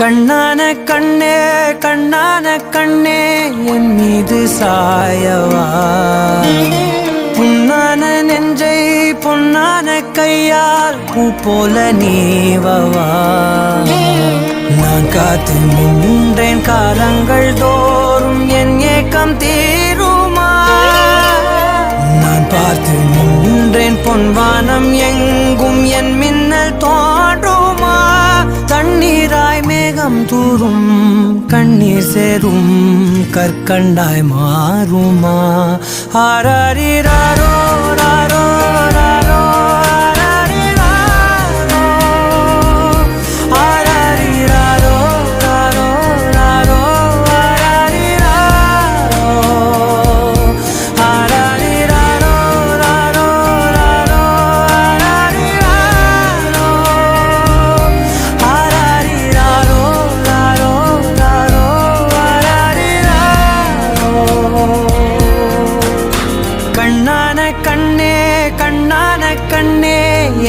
கண்ணான கண்ணே கண்ணான கண்ணே என் மீது சாயவா, புண்ணான நெஞ்சை பொன்னான கையால் பூ போல நீவவா. நான் காத்து நின்றேன் காலங்கள் தோறும் என் ஏக்கம் தீருமா. நான் பார்த்து நின்றேன் பொன்வானம் எங்கும் என் மின்னல் தோன்றுமா. தண்ணீராய் மேகம் தூரும் கண்ணீர் சேரும் கற்கண்டாய் மாறுமா. ஆராரிராரோ ராரோ ராரோ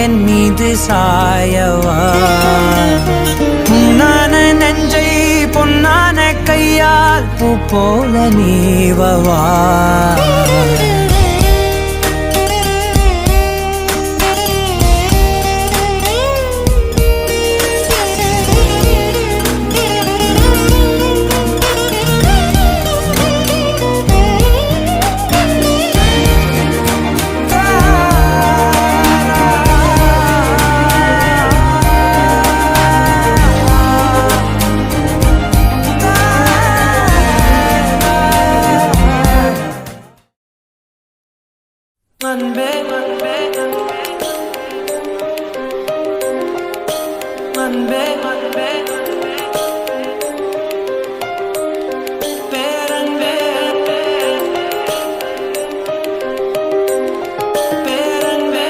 என் மீது சாயவா, புண்ணான நெஞ்சை பொன்னான கையால் பூ போல நீவவா. அன்பே அன்பே அன்பே அன்பே பேரன்பே பேரன்பே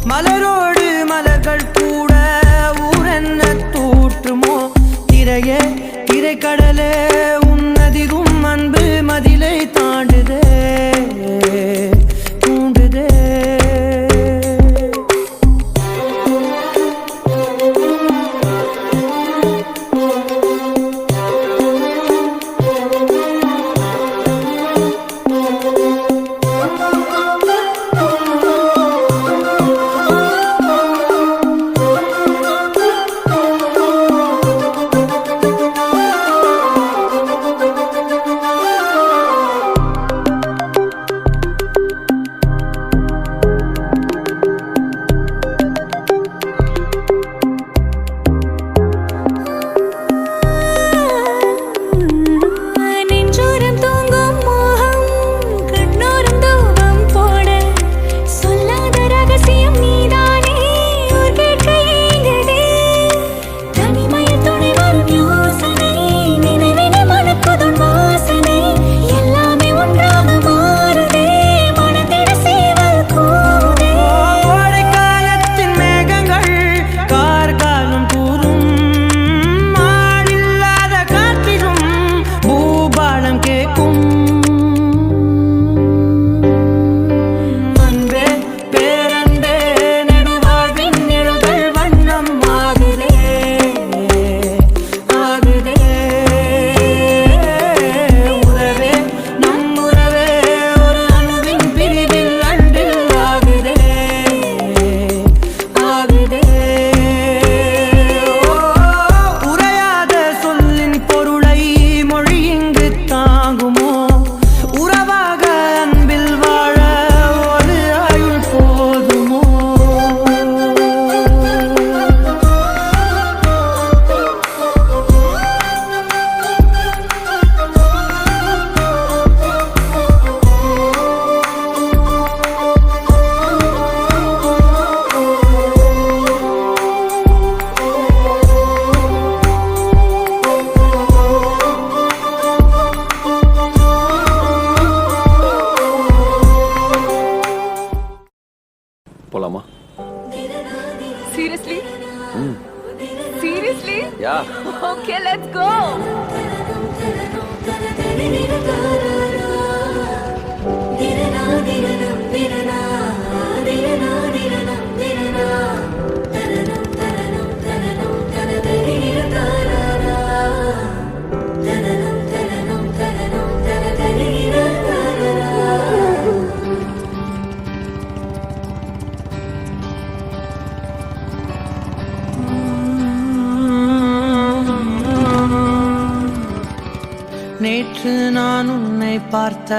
மலரோடு மலர்கள் கூட ஊரென்ன தூற்றுமோ. திரையே திரைக்கடலே உன்னதிரும் அன்பு மதிலை தாண்டுதே தூண்டுதே. Yeah okay let's go. நேற்று நான் உன்னை பார்த்த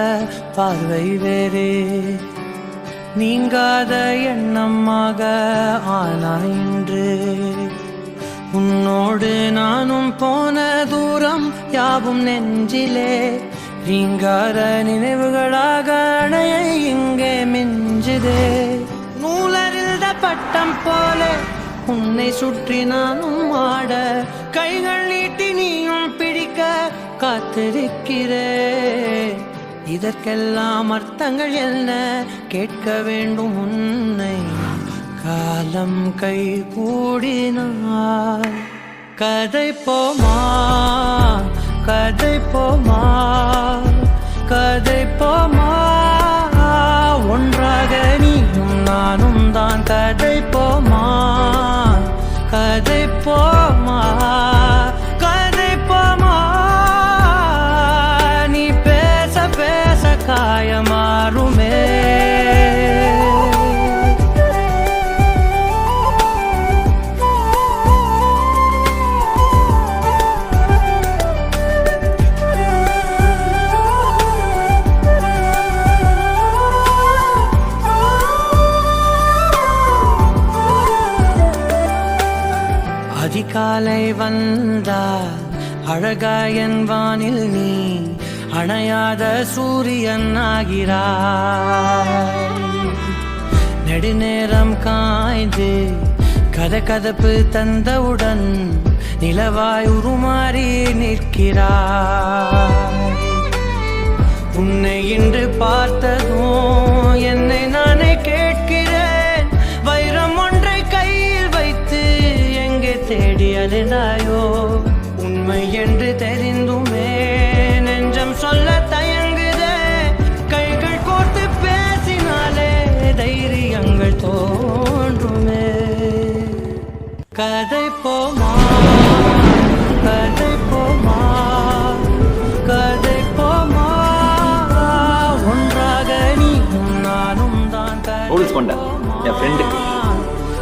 பார்வை வேறே, நீங்காத எண்ணமாக ஆனாய் இன்று. உன்னோடு நானும் போன தூரம் யாவும் நெஞ்சிலே ரீங்கார நினைவுகளாக அணைய இங்கே மிஞ்சுதே. நூலறிந்த பட்டம் போல உன்னை சுற்றி நானும் ஆட, கைகள் நீட்டி நீயும் பிடிக்க காத்திருக்கிறே. இதற்கெல்லாம் அர்த்தங்கள் என்ன கேட்க வேண்டும் உன்னை, காலம் கை கூடினார். கதை போமா கதை போமா கதை போமா, ஒன்றாக நீயும் நானும் தான். கதை போமா கதை போமா கதை போமா, நீ பேச பேச காயமாறுமே. அதிகாலை வந்தால் அழகாயன் வானில் நீ அணையாத சூரியன் ஆகிறாய். நெடுநேரம் காய்ந்து கதகதப்பு தந்தவுடன் நிலவாய் உருமாறி நிற்கிறாய். உன்னை இன்று பார்த்ததும் என்னை நானே கேட்கிறேன், வைரம் ஒன்றை கையில் வைத்து எங்கே தேடி அலைந்தாயோ. உண்மை என்று தெரிந்துமே நெஞ்சம் சொல்ல தயங்குதே, கைகள் கோர்த்து பேசினாலே தைரியங்கள் தோன்றுமே. கதை போமா கதை போமா கதை போமா, ஒன்றாக நீயும் நானும் தான். கதை போமா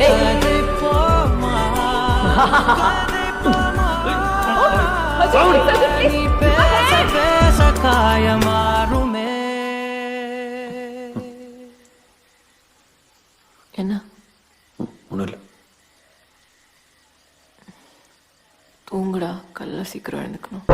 கதை போமா கதை போமா, நீ பேச பேச காயமாறுமே. என்ன ஒன்றும் இல்லை. தூங்குடா, கல்ல சீக்கிரம் எழுந்துக்கணும்.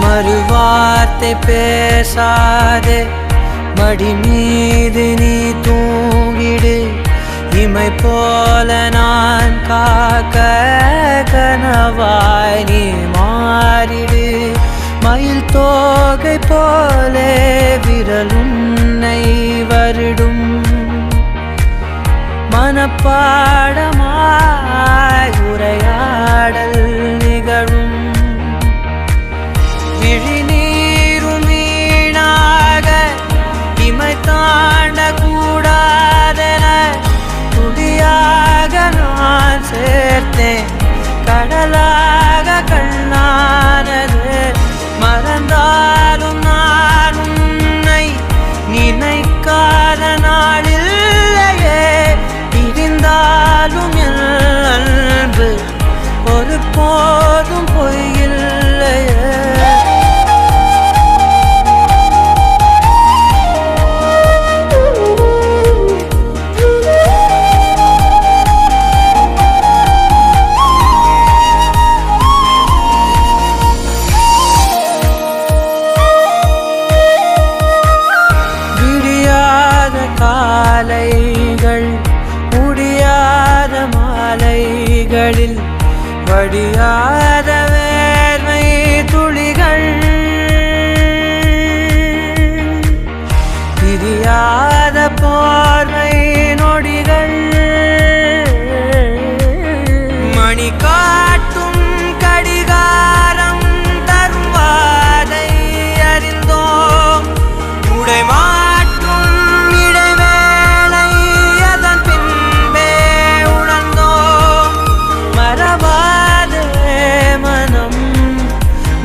மறுவார்த்தை பேசாதே, மடி மீது நீ தூங்கிடு. இமை போல நான் காக்க கனவாய் நீ மாறிடு. மயில் தோகை போலே விரலுன்னை வருடும். மனப்பாடமாய் உரையாடல் நிகழும். விழிநீரும் வீணாக இமை தாண்ட கூடாதென பார்த்தேன் கடலாக கண்ணானது மறந்தாலும் நான் உன்னை நினைக்காத நாளில்லையே பிரிந்தாலும் என் அன்பு ஒரு போதும் பொய்யில்லையே காலைகள் முடியாத மாலைகளில் வடியாத வேர்வை துளிகள் பிரியாத போர்வை நொடிகள் மணி காட்டும் கடிகாரம் தரும் வாதை அறிந்தோம் உடை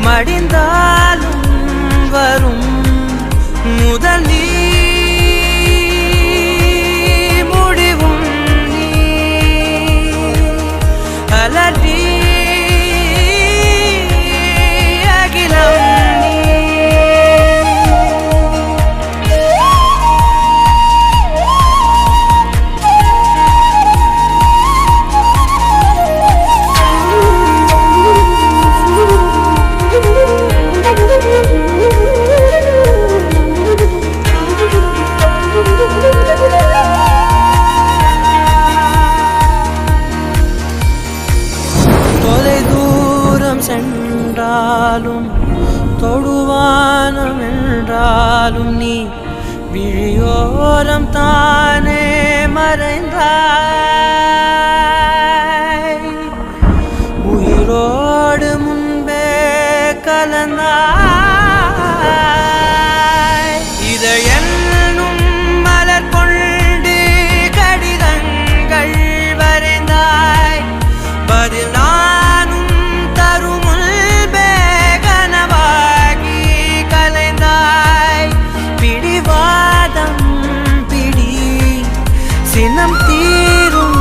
மடிந்தாலும் வரும் முதல் நீ முடிவும் நீ அலறி அகிலம் நீ சென்றாலும் தொடுவானம் என்றாலும் நீ விழியோரம் தானே மறைந்தாய் உயிரோடு முன்பே கலந்தாய் இதை என்னும் மலர் கொண்டு கடிதங்கள் வரைந்தாய் பதில் சினம் தீரும்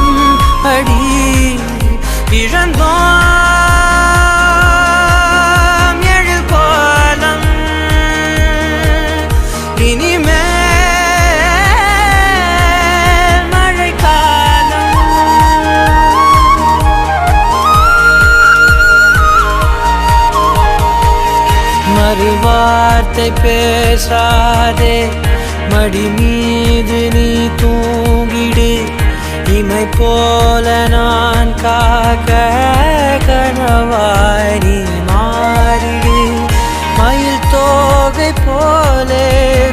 அடி இழந்தோம் எழில் கோலம் இனிமேல் மழைக்காலம் மறுவார்த்தை பேசாதே மடி மீது நீ தூங்கிடு இமை போல நான் காக்க கனவாய் நீ மாறிடு மயில் தோகை போலே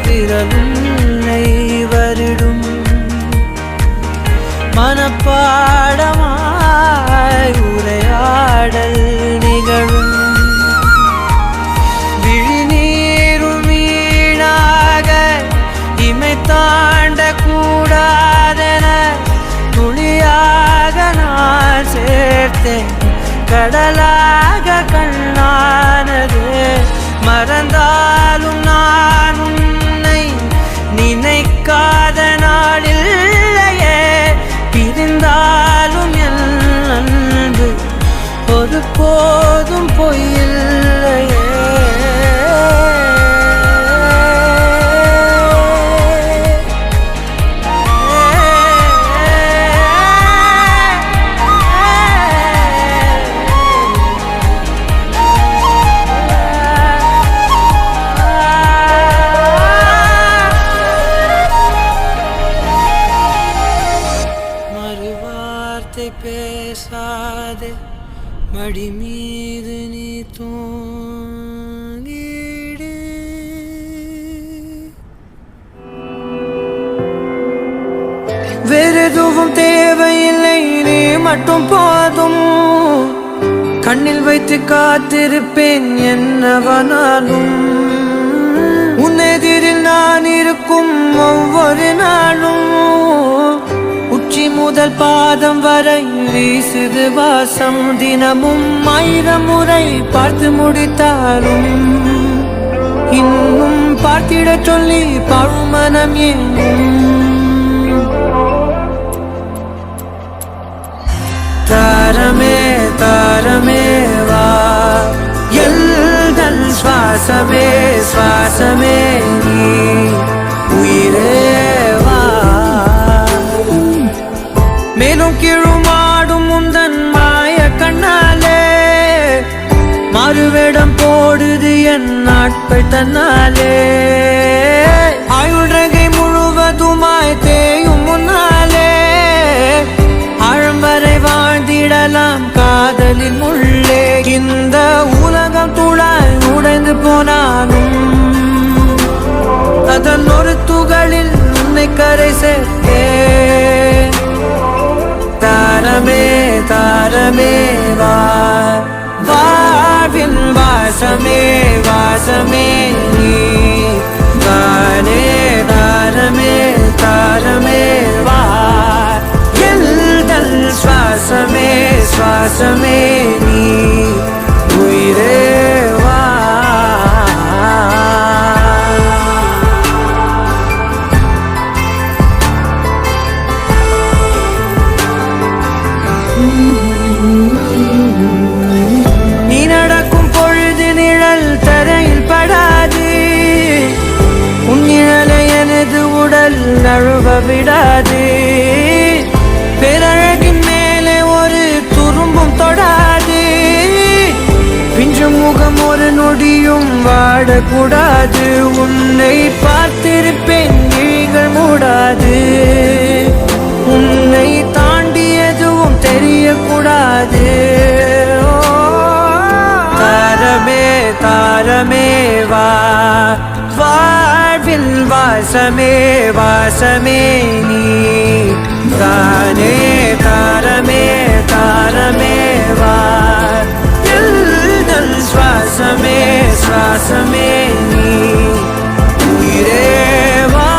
விரலுன்னை வருடும் மனப்பாடமாய் உரையாடல் நிகழும் தாண்ட கூடாதென துளியாக நான் சேர்த்தேன் கடலாக கண்ணானது மறந்தாலும் நான் உன்னை நினைக்காத நாளில்லையே பிரிந்தாலும் என் அன்பு ஒரு போதும் பொய்யில்லையே பேசாதே மடி மீது நீ தூங்கிடு வேறெதுவும் தேவையில்லை நீ மட்டும் போதும் கண்ணில் வைத்து காத்திருப்பேன் என்னவனாலும் உன்னெதிரில் நான் இருக்கும் ஒவ்வொரு நாளும் உச்சி முதல் பாதம் வரை வீசுது வாசம். தினமும் 1000 முறை பார்த்து முடித்தாலும் இன்னும் பார்த்திட சொல்லி பழுமனம் ஏனும். தாரமே தாரமே வா, எல்தல் சுவாசமே சுவாசமே நீ, உயிரே வா. மேலும் கீழுமாடும் முந்தன் மாய கண்ணாலே மறுவேடம் போடுது என் நாட்கள் தன்னாலே. ஆயுள்ரகை முழுவதுமாய் தேயும் முன்னாலே ஆழம் வரை வாழ்ந்திடலாம் காதலின் உள்ளே. இந்த உலகம் துளாய் உடைந்து போனாலும் அதன் ஒரு துகளில் உன்னை கரை சேர்த்தேன். தாரமே தாரமே வா, வாழ்வின் வாசமே வாசமே நீ தானே. தாரமே தாரமே வா, எல்தல் சுவாசமே சுவாசமே நீ, உயிரே வா. நீ நடக்கும் பொழுது நிழல் தரையில் படாது, உன் நிழலை எனது உடல் நழுவ விடாது. பேரழகின் மேலே ஒரு துரும்பும் தொடாது, பிஞ்சு முகம் ஒரு நொடியும் வாடக்கூடாது. உன்னை பார்த்திருப்பேன் விழிகள் மூடாது, உன்னை தாண்டி எதுவும் தெரியக்கூடாது. தாரமே தாரமே வா, வாழ்வில் வாசமே வாசமே நீ தானே. தாரமே தாரமே வா, எல்தல் சுவாசமே சுவாசமே நீ, உயிரே வா.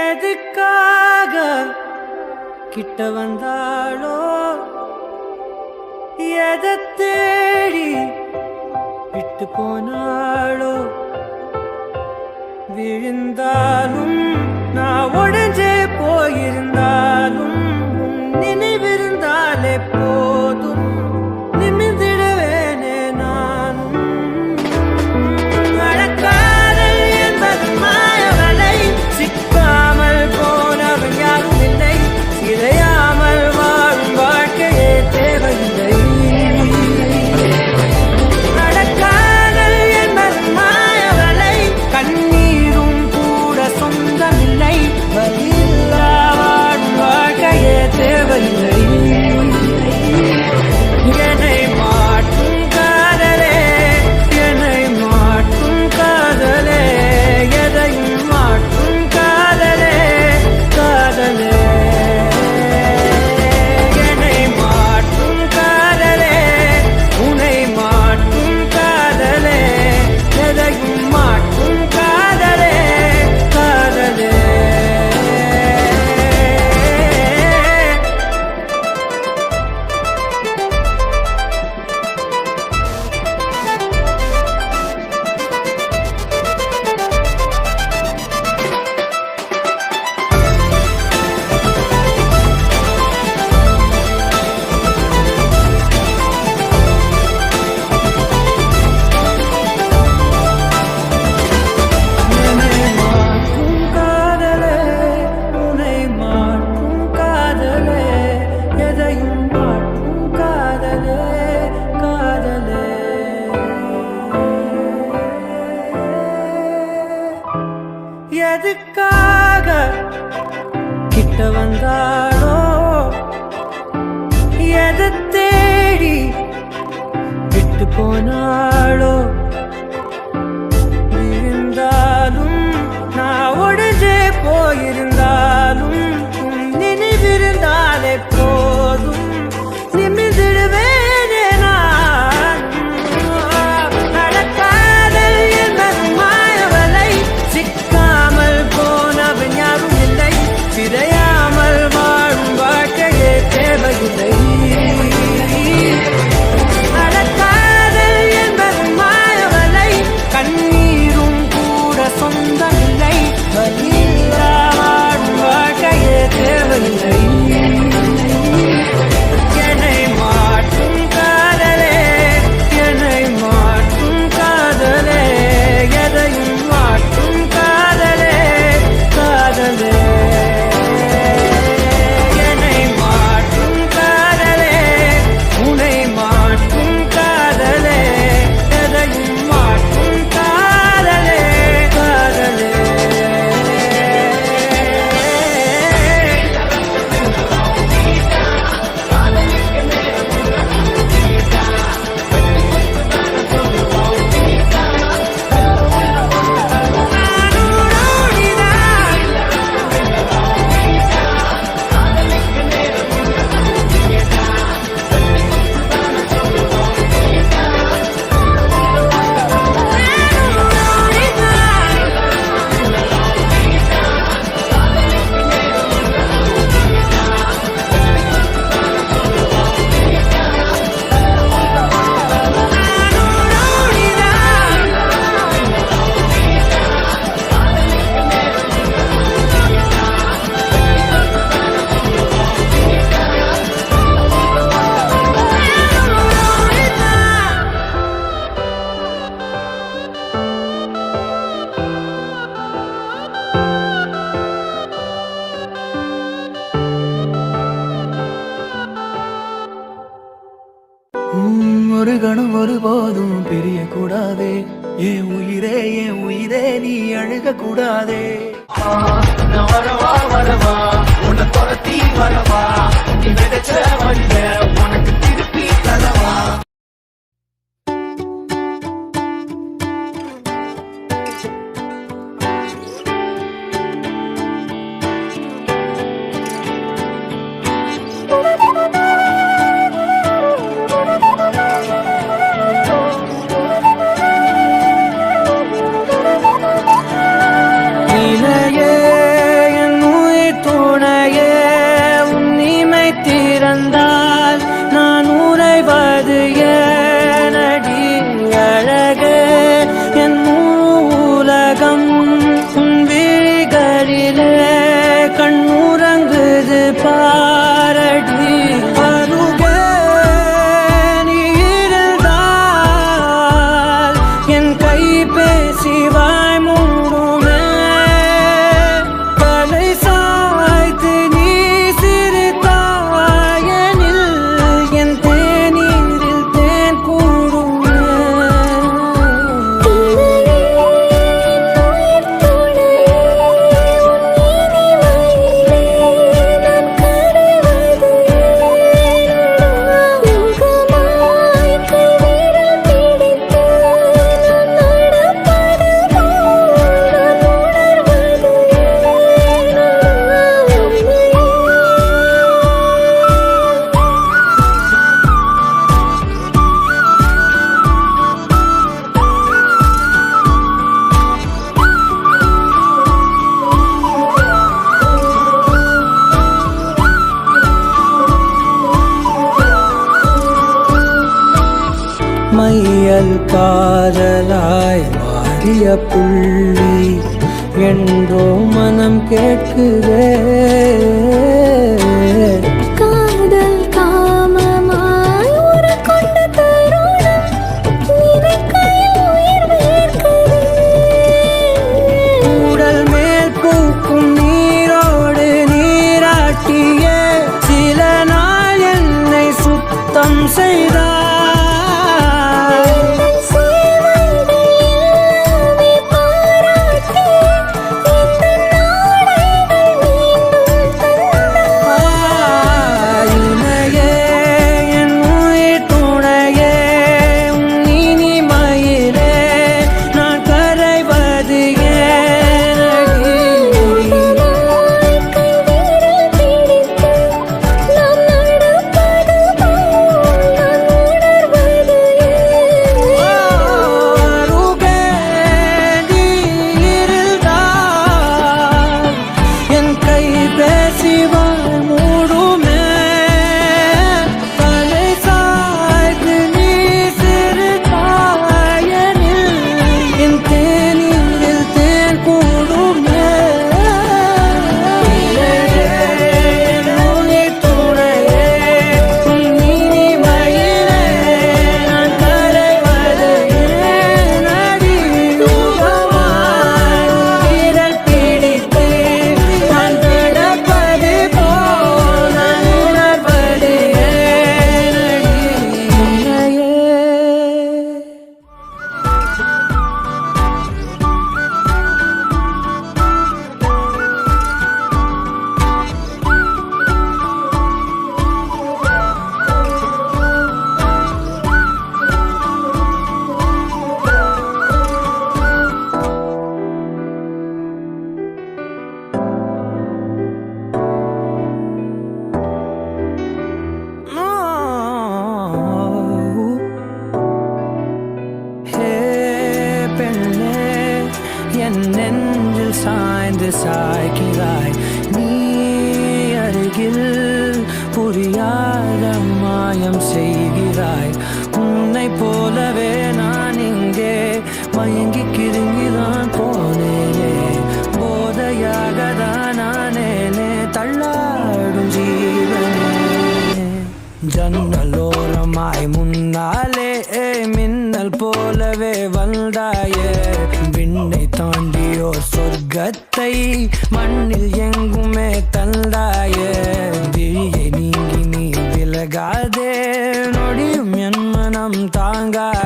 எதுக்காக கிட்ட வந்தாளோ, எதை தேடி விட்டு போனாளோ. விழுந்தாலும் நான் உடைஞ்சே போயிருந்தாலும் நினைவிருந்தாலே போதும், நிமிர்ந்திடுவேனே நானும். நடக்காதல் என்பது மாயவலை, சிக்காமல் போனவன் யாரும் இல்லை. சிதையாமல் வாழும் வாழ்க்கையே தேவையில்லை. நடக்காதல் என்பது மாயவலை, கண்ணீரும் கூட சொந்தமில்லை. வலியில்லா வாழும் வாழ்க்கையே தேவையில்லை. என்னை மாற்றும் காதலே, என்னை மாற்றும் காதலே, எதையும் மாற்றும் காதலே காதலே. என்னை மாற்றும் காதலே, உன்னை மாற்றும் காதலே, எதையும் மாற்றும் காதலே காதலே. எதுக்காக கிட்ட வந்தாளோ, எதை தேடி விட்டு போனாளோ. விழுந்தாலும் நான் ஒருபோதும் பிரியக்கூடாதே. என் உயிரே நீ அழுக கூடாதே. நான் வரவா வரவா உன்னை துரத்தி வரவா, நீ விதைச்ச வழிய உனக்கு திருப்பி தரவா. நான் உறைவது ஏனடி அழகே, என் உலகம் உன் விழிகளிலே கண்ணுறங்குது பாரடி. அருகே நீ இருந்தால் என் கை பேசி வாய் மூடுமே. தலை சாய்த்து நீ மையல் காதலாய் மாறிய புள்ளி என்றோ மனம் கேட்குதே. காதல் காமமாய் உருக்கொண்ட தருணம் நினைக்கையில் உயிர் வேர்க்குதே. உடல் மேல் பூக்கும் நீரோடு நீராட்டிய சில நாள் என்னை சுத்தம் செய்தார். சாய்ந்து சாய்கிறாய் நீ அருகில், புரியாத மாயம் செய்கிறாய். உன்னை போலவே நான் இங்கே மயங்கி கிருங்கிதான் போனேனே. போதையாக தான் நானேனே தள்ளாடும் ஜீவனே. ஜன்னலோரமாய் முன்னாலே மின்னல் போலவே வந்தாயே. விண்ணை தாண்டியோ சொர்க்கத்தை மண்ணில் எங்குமே தந்தாயே. விழியை நீங்கி நீ விலகாதே, நொடியும் என் மனம் தாங்காதே.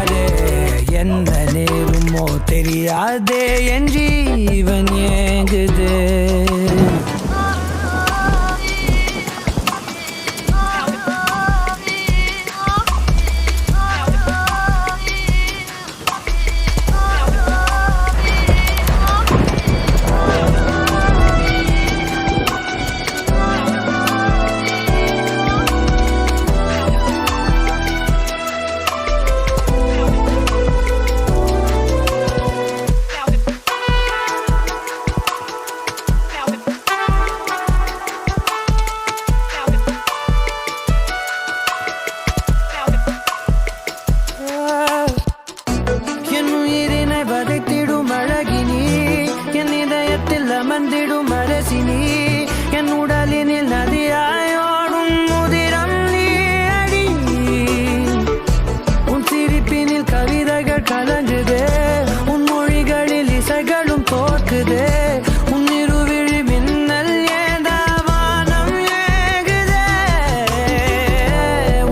தெரியாதே என் ஜீவன் ஏங்குது. என் உயிரினை வதைத்திடும் அழகினி, என் இதயத்தில் அமர்ந்திடும் அரசினி, என் உடலினில் நதியாயோடும் முதிரம் நீ அடி. உன் சிரிப்பினில் கவிதைகள் கலங்குதே, உன் மொழிகளில் இசைகளும் தோற்குதே, உன் இருவிழி மின்னல் ஏந்தா வானம் ஏகுதே.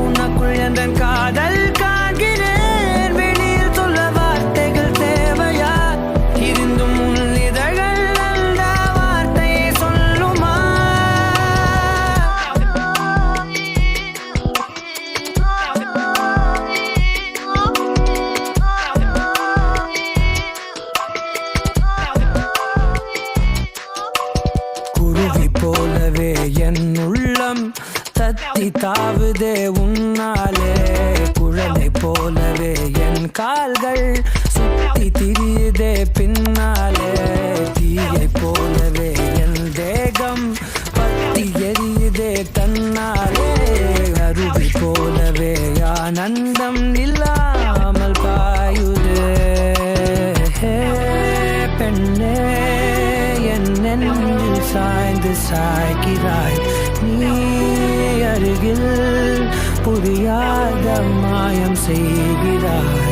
உனக்குள் எந்தன் காதல் காண்கிறேன், வெளியில் சொல்ல வார்த்தைகள் தேவையா? இருந்தும் உன் இதழ்கள் அந்த வார்த்தையை சொல்லுமா? குருவி போலவே என் உள்ளம் தத்தி தாவுதே உன்னாலே, குழலை போலவே என் கால்கள் சுத்தி திரியுதே பின்னாலே, தீயை போலவே என் தேகம் பத்தி எரியுதே தன்னாலே, அருவி போலவே ஆனந்தம் இல்லாமல் பாயுதே. பெண்ணே என் நெஞ்சில் சாய்ந்து சாய்கிறாய், நீ அருகில் புரியாத மாயம் செய்கிறாய்.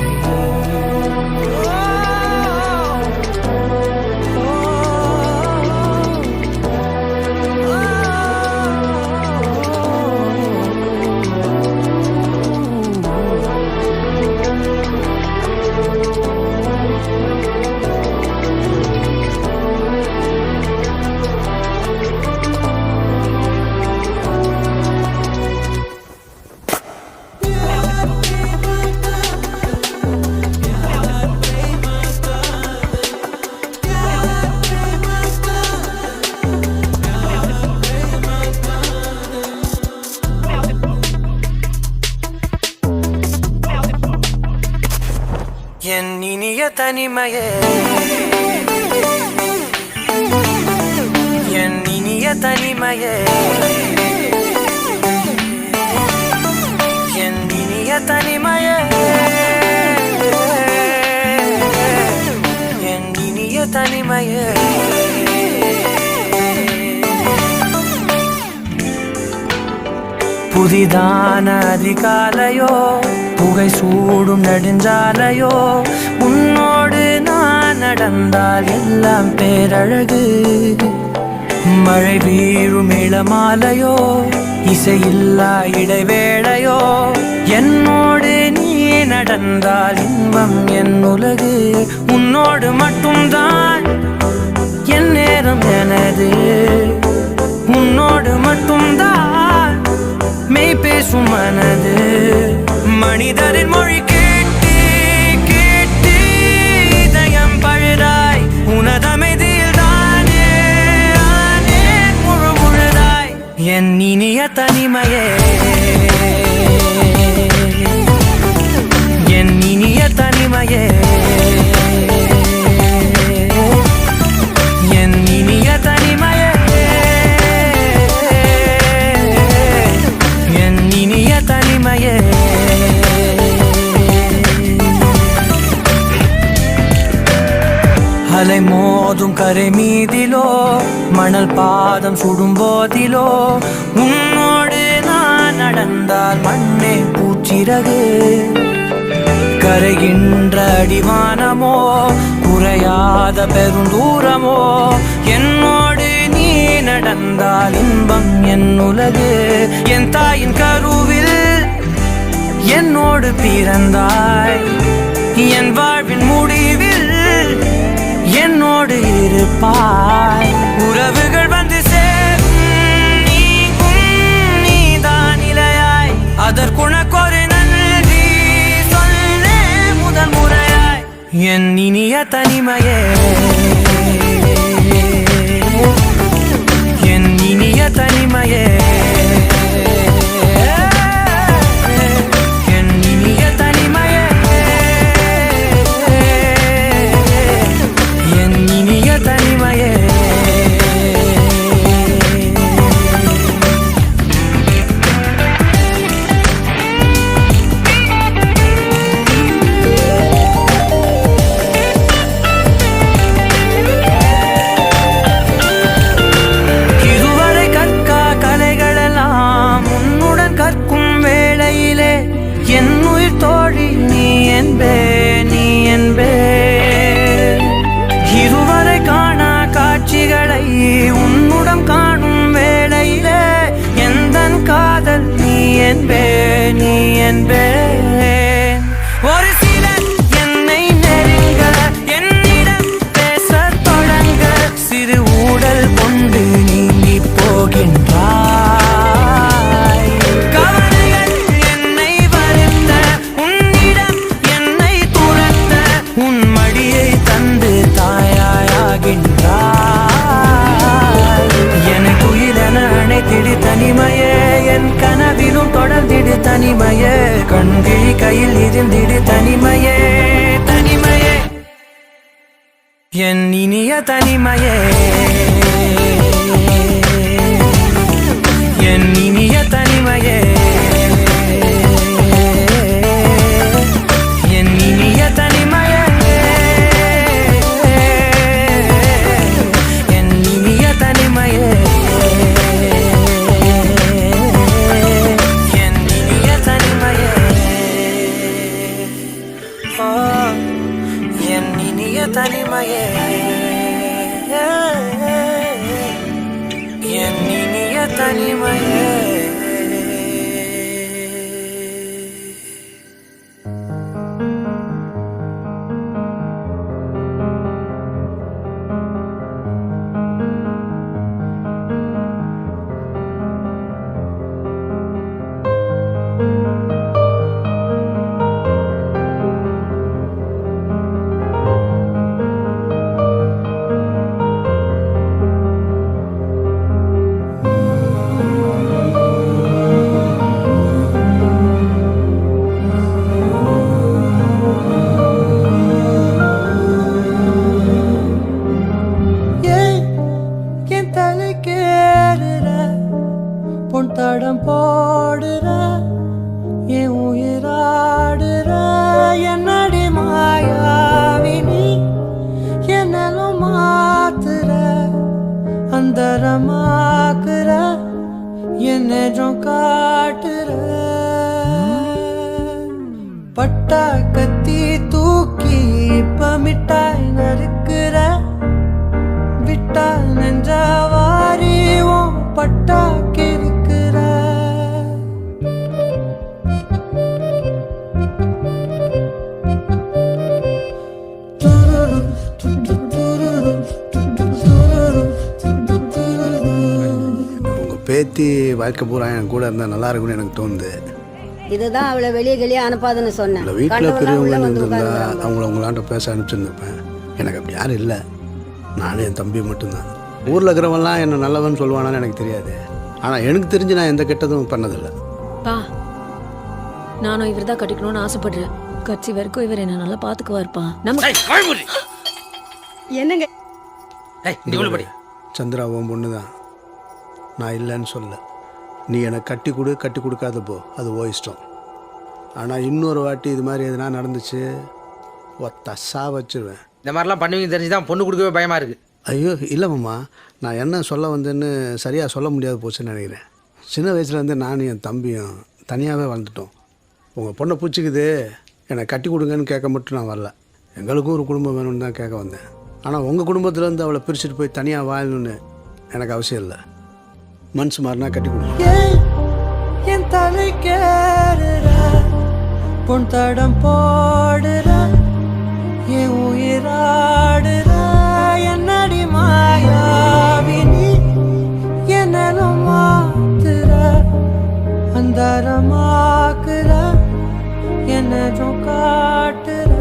என் இனிய தனிமையே, என் இனிய தனிமையே, என் இனிய தனிமையே, என் இனிய தனிமையே. புதிதான அதிகாலையோ, புகை சூடும் நெடுஞ்சாலையோ, உன்னோடு நான் நடந்தால் எல்லாம் பேரழகு. மழை வீழும் இளமாலையோ, இசையில்லா இடைவேளையோ, என்னோடு நீ நடந்தால் இன்பம் என் உலகு. உன்னோடு மட்டும்தான் என் நேரம் எனது, உன்னோடு மட்டும்தான் மெய் பேசும் மனது. மனிதரின் மொழி கேட்டு கேட்டு இதயம் பழுதாய், உனதமைதியில் தானே ஆனே முழு முழுதாய். என் இனிய தனிமையே, என் இனிய தனிமையே, என் இனிய தனிமையே, என் இனிய தனிமையே. அலை மோதும் கரை மீதிலோ, மணல் பாதம் சுடும் போதிலோ, உன்னோடு நான் நடந்தால் மண்ணே பூச்சிறகு. கரைகின்ற அடிவானமோ, குறையாத பெருந்தூரமோ, என்னோடு நீ நடந்தால் இன்பம் என் உலகு. என் தாயின் கருவில் என்னோடு பிறந்தாய், என் வாழ்வின் முடிவில் இருப்பாய். உறவுகள் வந்து சேரும் நீதான் இலையாய். அதற்குனக்கொரு நன்றி சொல்ல முதல் முறையாய். என் இனிய தனிமையே, என் இனிய தனிமையே, என் இனிய தனிமையே, என் இனிய தனிமையே. இதுவரை கற்கா கலைகளெல்லாம் உன்னுடன் கற்கும் வேளையிலே என் உயிர் தோழி நீ என்பே, நீ என்பே. இதுவரை காணா காட்சிகளை உன்னுடன் காணும் வேளையிலே எந்தன் காதல் நீ என்பே, நீ என்பே. ஒரு சிலர் என்னை நெருங்க என்னிடம் பேசத் தொடங்க சிறு ஊடல் கொண்டு நீங்கி போகின்றாய். கவலைகள் என்னை வருத்த உன்னிடம் என்னை துரத்த உன் மடியை தந்து தாயாயாகின்றாய். எனக்கு உயிரென அணைத்திடு தனிமையே, என் கனவிலும் தொடர்ந்திடு தனிமையே. கண்கிழி கையில் இருந்திடு தனிமையே, தனிமையே, என் இனிய தனிமையே, என் இனிய தனிமையே, என் இனிய தனிமையே, என் இனிய தனிமையே, என் இனிய தனிமையே. ஆ, என் இனிய தனிமையே, என் இனிய தனிமையே. என் தலைக்கேறுற பொன் தடம் போடுற என் உயிராடுற என்னடி மாயாவினி என்னலும் மாத்துற அந்தரமாக்குற என் நெஜம் காட்டுற. பட்டா கத்தி தூக்கி இப்ப மிட்டாய் நறுக்குற விட்டா நெஞ்சவாரி உன் பட்டா கிறுக்குற. உங்கள் பேத்தி வாழ்க்கை பூரா என் கூட இருந்தால் நல்லா இருக்கும்னு எனக்கு தோணுது. இதுதான் அவளை வெளியே வெளியே அனுப்பாதுன்னு சொன்னேன். இல்லை வீட்டில் பெரியவங்க இருந்திருந்தா அவங்கள உங்களாண்ட பேச அனுப்பிச்சிருந்துருப்பேன். எனக்கு அப்படி யாரும் இல்லை. நானும் என் தம்பி மட்டும்தான். ஊரில் இருக்கிறவங்களாம் என்ன நல்லவன்னு சொல்லுவானான்னு எனக்கு தெரியாது. ஆனால் எனக்கு தெரிஞ்சு நான் எந்த கெட்டதும் பண்ணதில்லை. பா, நானும் இவர் தான் கட்டிக்கணும்னு ஆசைப்படுறேன். கட்சி வரைக்கும் இவர் என்ன நல்லா பார்த்துக்குவார்ப்பா. நம்ம என்னங்க சந்திரா உன் பொண்ணு தான், நான் இல்லைன்னு சொல்ல. நீ எனக்கு கட்டி கொடு கட்டி கொடுக்காத போ, அது ஓ இஷ்டம். ஆனால் இன்னொரு வாட்டி இது மாதிரி எதுனா நடந்துச்சு ஒத்தசா வச்சிருவேன். இந்த மாதிரிலாம் பண்ணுவீங்க தெரிஞ்சு தான் பொண்ணு கொடுக்கவே பயமாக இருக்குது. ஐயோ இல்லை மாமா, நான் என்ன சொல்ல வந்தேன்னு சரியாக சொல்ல முடியாது போச்சுன்னு நினைக்கிறேன். சின்ன வயசுலேருந்து நானும் என் தம்பியும் தனியாகவே வளர்ந்துட்டோம். உங்கள் பொண்ணை பிடிச்சிக்குது, என்னை கட்டி கொடுங்கன்னு கேட்க மட்டும் நான் வரல. எங்களுக்கும் ஒரு குடும்பம் வேணும்னு தான் கேட்க வந்தேன். ஆனால் உங்கள் குடும்பத்துலேருந்து அவளை பிரிச்சுட்டு போய் தனியாக வாழணும்னு எனக்கு அவசியம் இல்லை. மனசு மாறினா கட்டி கொடுங்க. என் தலை கேடுற பொன் தடம் போடுற என் உயிராடுற என்னடி வரமாக்குற என்ன காட்டுற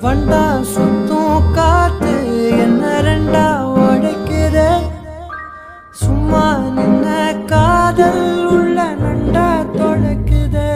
வண்டா சுத்தும் காத்து என்ன ரெண்டா உடைக்கிற சும்மா நின்ன காதல் உள்ள நண்டா தொடக்குதே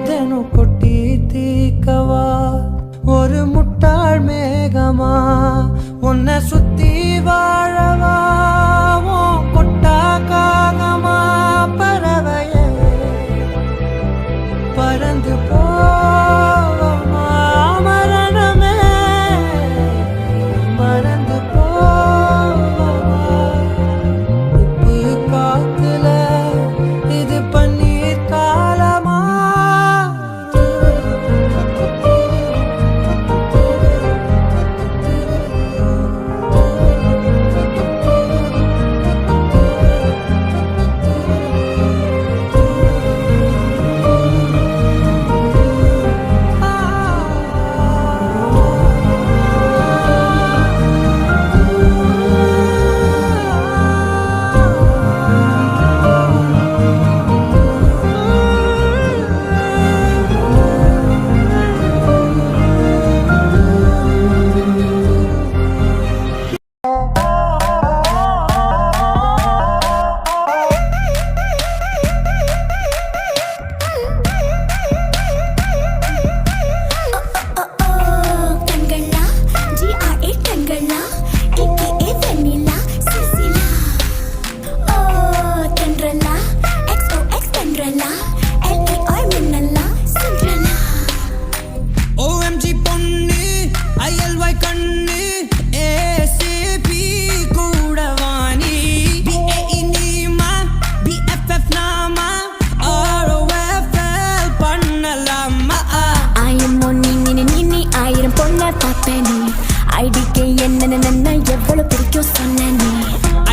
தினம் கொட்டி தீக்கவா ஒரு முட்டாள் மேகமா உன்னை சுத்தி வாழவா உன் கொட்டா காகமா பறவையே பறந்து போவமா மரணமே மறந்து போவமா உப்பு காத்துல இது பன்னீர் காலமா கண்களா GRA கண்களா AKA வெண்ணிலா சிசிலா ஓ தென்றலா XOX தென்றலா LAR மின்னலா சின்றலா OMG பொண்ணு ILY கண்ணு ACP கூடவாணி BAE நீமா BFF நாமா ROFL பண்ணலாமா ஆயிரம் ஒன்னி நின்னு ஆயிரம் பொண்ணை பார்ப்பேனே IDK என்ன எவ்வளவு பிடிக்கும் சொன்னே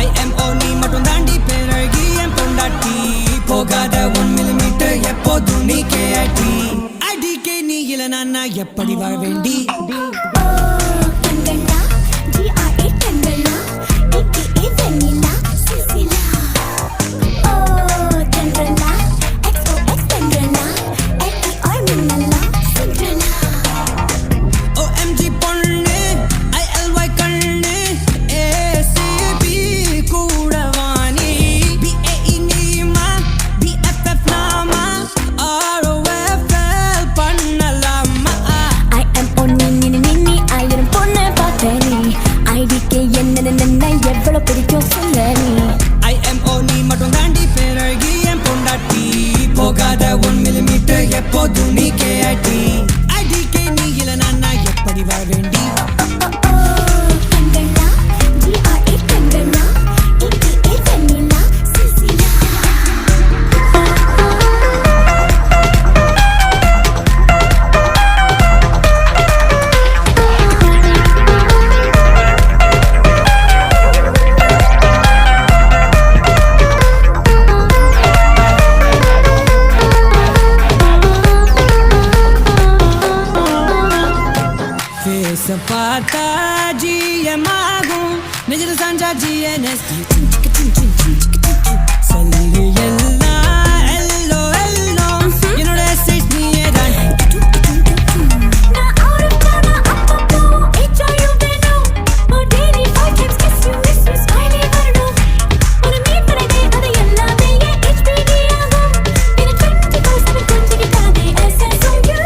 IMO நீ மட்டும் தாண்டி பிறகு என் பொண்டாட்டி போகாத 1 மில்லிமீட்டர் எப்போதும் நீ KIT IDK நீ இல்லைனா எப்படி வாழ வேண்டி கண்களா GRA கண்களா AKA வெண்ணிலா சிசிலா ஓ தென்றலா XOX தென்றலா LAR மின்னலா சின்றலா OMG பொண்ணு ILY கண்ணு ACB கூடவாணி BAE நீமா BFF நாமா ROFL பண்ணலாமா IM ஒன்னி நின்னு ஆயிரம் பொண்ணை பார்ப்பேனே IDK என்ன எவ்வளவு பிடிக்கும் சொன்னே IMO நீ மட்டும் தாண்டி பிறகு என் பொண்டாட்டி போகாத 1 மில்லிமீட்டர் எப்போதும் நீ KIT IDK நீ இல்லைனா எப்படி வாழ வேண்டி கண்களா GRA கண்களா AKA வெண்ணிலா சிசிலா பேச பார்த்தா GM ஆகும் நெஞ்சில் சாஞ்சா GNS சொல்லி எல்லாம் எல்லோ எல்லோ என்னோட சைஸ் நீயே தான் நான் ஆரம்பானா அப்பப்போ HRU வேணும் ஒரு daily 5 times kiss you miss you smiley வரணும் ஒரு மீட் பண்ணதே அது எல்லாமே HBD ஆகும் இது 24/7 கொஞ்சிக்கிட்டாதே SS on you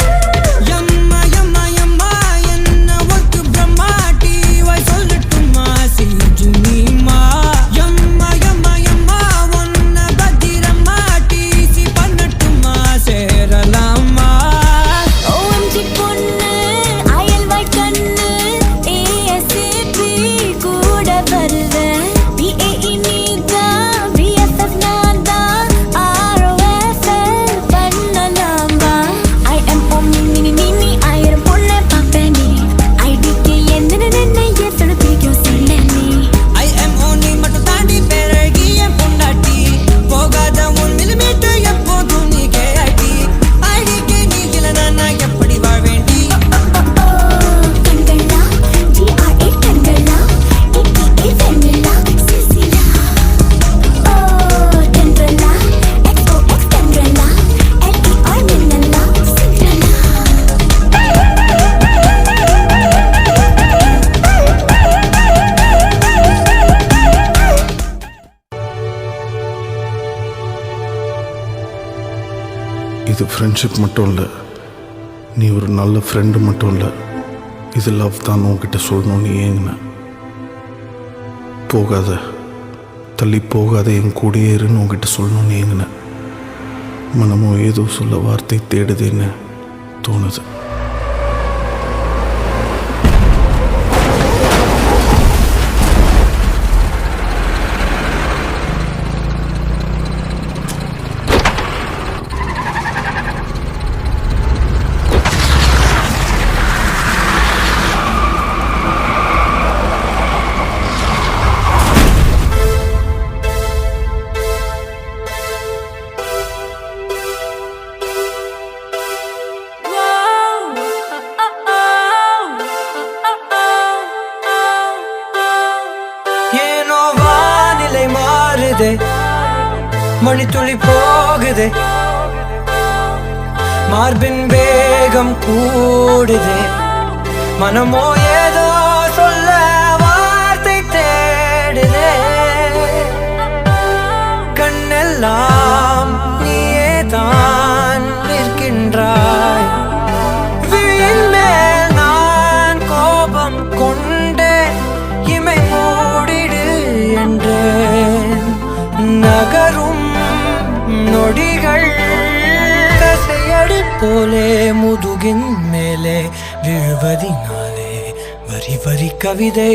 யம்மா யம்மா யம்மா என்ன ஒர்க்கு பிரம்மாட்டி வாய் சொல்லட்டுமா சிஞ்சு நீமா யம்மா யம்மா யம்மா ஒன்ன பத்திரமாட்டி இது ஃப்ரெண்ட்ஷிப் மட்டும் இல்லை, நீ ஒரு நல்ல ஃப்ரெண்டு மட்டும் இல்லை, இது லவ் தான் உன்கிட்ட சொல்லணும்னு ஏங்கின. போகாத, தள்ளி போகாத, என் கூடயே இருன்னு உன்கிட்ட சொல்லணும்னு ஏங்கின. மனமோ ஏதோ சொல்ல வார்த்தை தேடுதுன்னு தோணுது. ஏனோ வானிலை மாறுதே, மணித்துளி போகுதே, மார்பின் வேகம் கூடுதே, மனமோ ஏதோ சொல்ல வார்த்தை தேடுதே. கண்ணெல்லாம் நீயேதான் நிற்கின்றாய், விழியின் மேல் நான் கோபம் கொண்டே இமை மூடிடு என்றேன். நகரும் நொடிகள் கசையடி போலே முதுகின் மேலே விழுவதினாலே வரி வரி கவிதை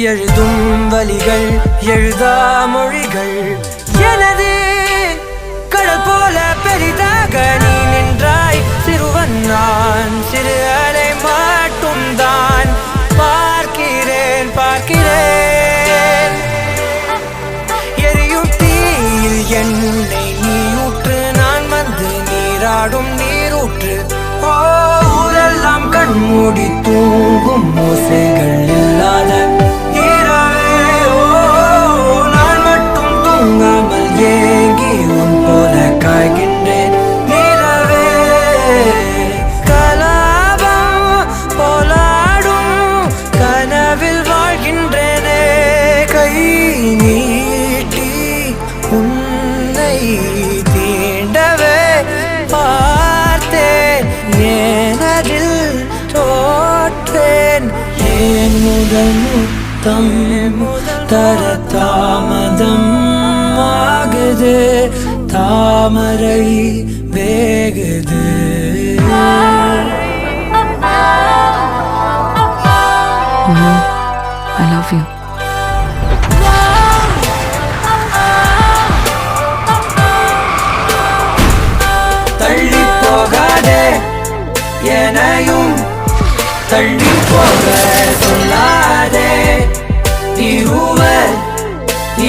எழுதும் வலிகள், எழுதா மொழிகள். எனது கடல் போல பெரிதாக நீ நின்றாய், சிறுவன் நான், சிறு அலை மட்டும் தான் பார்க்கிறேன் பார்க்கிறேன். எரியும் தீயில் என்னை நீ ஊற்று, நான் வந்து நீராடும் நீரூற்று. ஓ, ஊரெல்லாம் கண்மூடி தூங்கும் ஓசைகள் இல்லாத இரவே. ஓ, நான் மட்டும் தூங்காமல் ஏங்கி உன் போல காய்கின்றேன் நிலவே. கலாபம் போலாடும் கனவில் வாழ்கின்றேனே, கை நீட்டி உன்னை தீண்டவே பார்த்தேன், ஏனதில் தோற்றேன். ஏன் முதல் முத்தம் தர தாமதம் ஆகுது, தாமரை வேகுது. I love you. தள்ளி போகாதே, எனையும் தள்ளி போக சொல்லாதே. இருவர்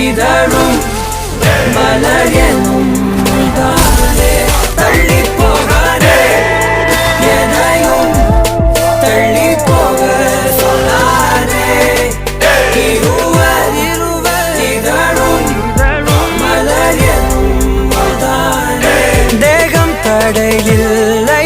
இதழும் மலர் எனும் தானே. தள்ளி போகாதே, எனையும் தள்ளி போக சொல்லாதே. இருவர் இதழும் மலர் எனும் தானே. தேகம் தடையில்லை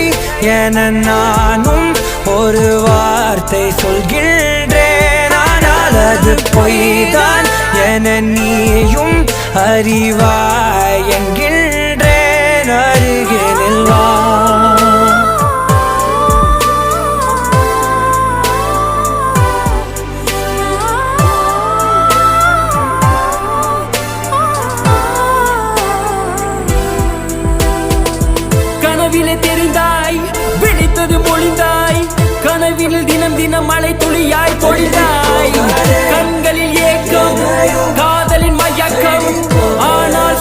என நானும் ஒரு வார்த்தை சொல்கின்றேன், ஆனால் அது பொய்தான் என நீயும் அறிவாய் என்கின்றேன். அருகில் வா. கனவிலே தெரிந்தாய், விழித்தது மொழிந்தாய், கனவில் தினம் தினம் மழை துளியாய் பொழிந்தாய். கண்களில் ஏக்கம், காதலின் மயக்கம், ஆனால்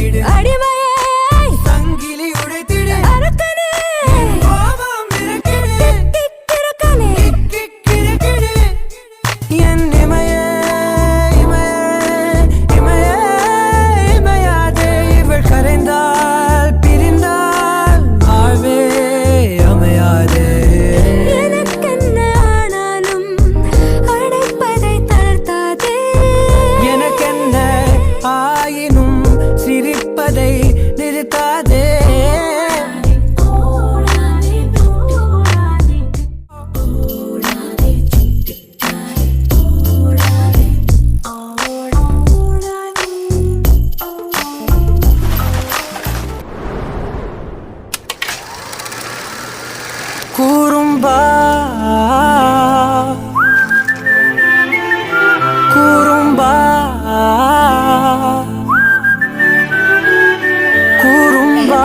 விடு அடிமையே சங்கிலி உடைத்திடு அரக்கனே கோபம் இறக்கிடு கிக்கரக்கனே கிக்கிடு என் இமையே இமையாதே இவள் கரைந்தால் பிரிந்தால் வாழ்வே அமையாதே எனக்கென்ன ஆனாலும் அடைப்பதை தளர்த்தாதே எனக்கென்ன ஆயினும் சிரிப்பதை நிறுத்தாதே ஓடாதே ஓடாதே ஓடாதே ஓடாதே கூறும்பா கூறும்பா கூறும்பா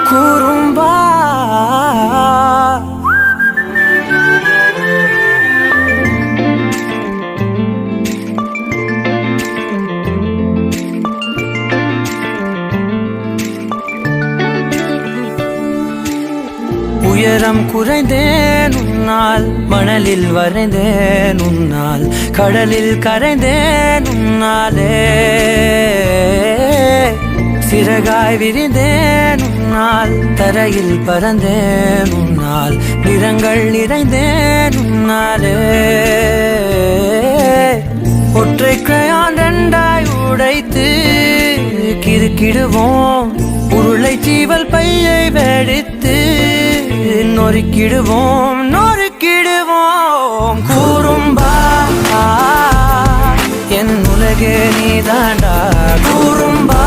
கூறும்பா உயரம் குறைந்தேன் உன்னால் மணலில் வரைந்தேன் உன்னால் கடலில் கரைந்தேன் உன்னாலே சிறகாய் விரிந்தேன் உன்னால் தரையில் பறந்தேன் உன்னால் நிறங்கள் நிறைந்தேன் உன்னாலே ஒற்றை கிரையான் ரெண்டாய் உடைத்து கிறுக்கிடுவோம் உருளை சீவல் பையை வெடித்து நொறுக்கிடுவோம் கூறும்பா என் உலகே நீதாண்டா கூறும்பா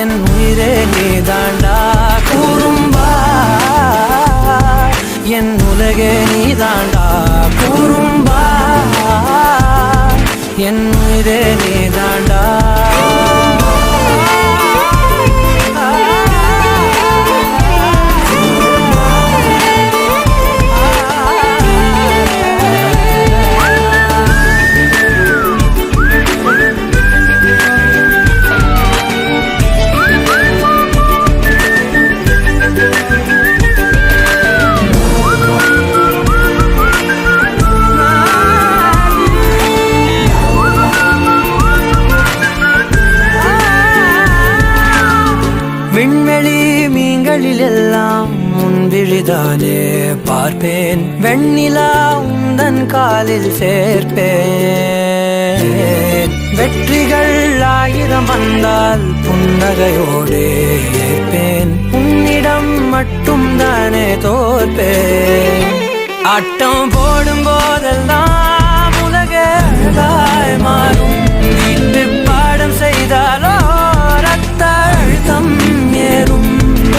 என் உயிரே நீதாண்டா கூறும்பா என் உலகே நீதாண்டா கூறும்பா என் உயிரே நீதாண்டா விண்வெளி மீன்களில் எல்லாம் முன்விழிதானே பார்ப்பேன் வெண்ணிலா உந்தன் காலில் சேர்ப்பேன் வெற்றிகள் 1000 வந்தால் புன்னகையோடே ஏற்பேன் உன்னிடம் மட்டும் தானே தோற்பேன் ஆட்டம் போடும் போதெல்லாம் உலக அழகாய் மாறும் வீட்டு பாடம் செய்தாலோ ரத்த அழுத்தம் ஏறும்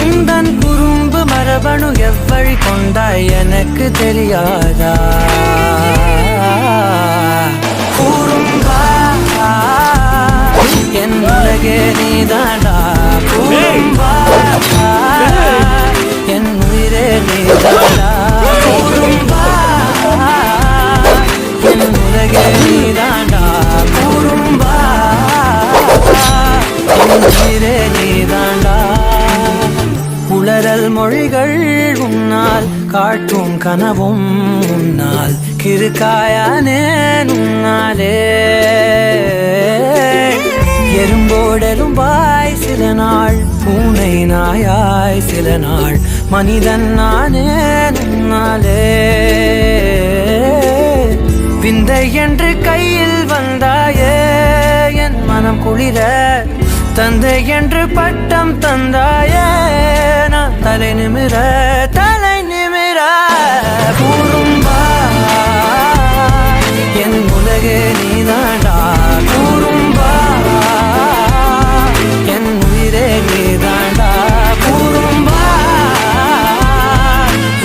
உந்தன் குறும்பு மரபணு எவ்வழி கொண்டாய் எனக்கு தெரியாதா கூறும்பா என் உலகே நீதாண்டா கூறும்பா என் உயிரே நீதாண்டா கூறும்பா என் உலகே நீதாண்டா கூறும்பா என் உயிரே நீதாண்டா உளறல் மொழிகள் உன்னால் காட்டும் கனவும் உன்னால் கிறுக்காயானே உன்னாலே எறும்போடெரும்பாய் சில நாள் பூனை நாயாய் சில நாள் மனிதன் நானே உன்னாலே விந்தை என்று கையில் வந்தாயே என் மனம் குளிர தந்தை என்று பட்டம் தந்தாயே நான் தலை நிமிர கூறும்பா என் உலகே நீதாண்டா கூறும்பா என் உயிரே நீதாண்டா கூறும்பா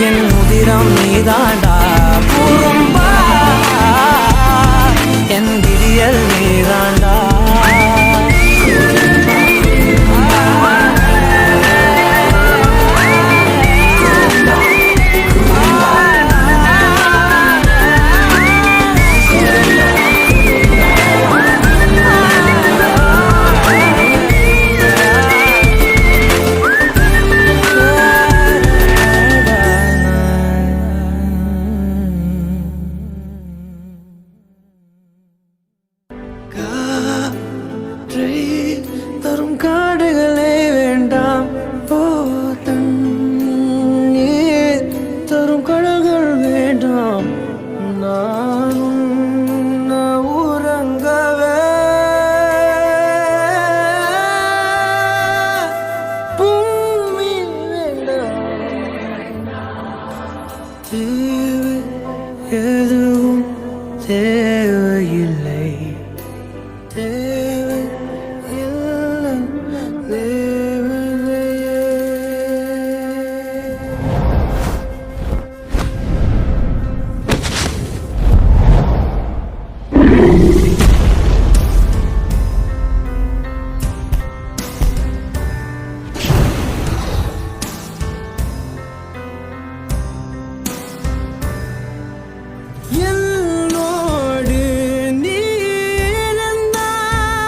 என் உதிரம் நீதாண்டா கூறும்பா என் விடியல் நீதாண்டா தேவையில்லை தேவையில்லை தேவையில்லையே. என்னோடு நீ இருந்தால்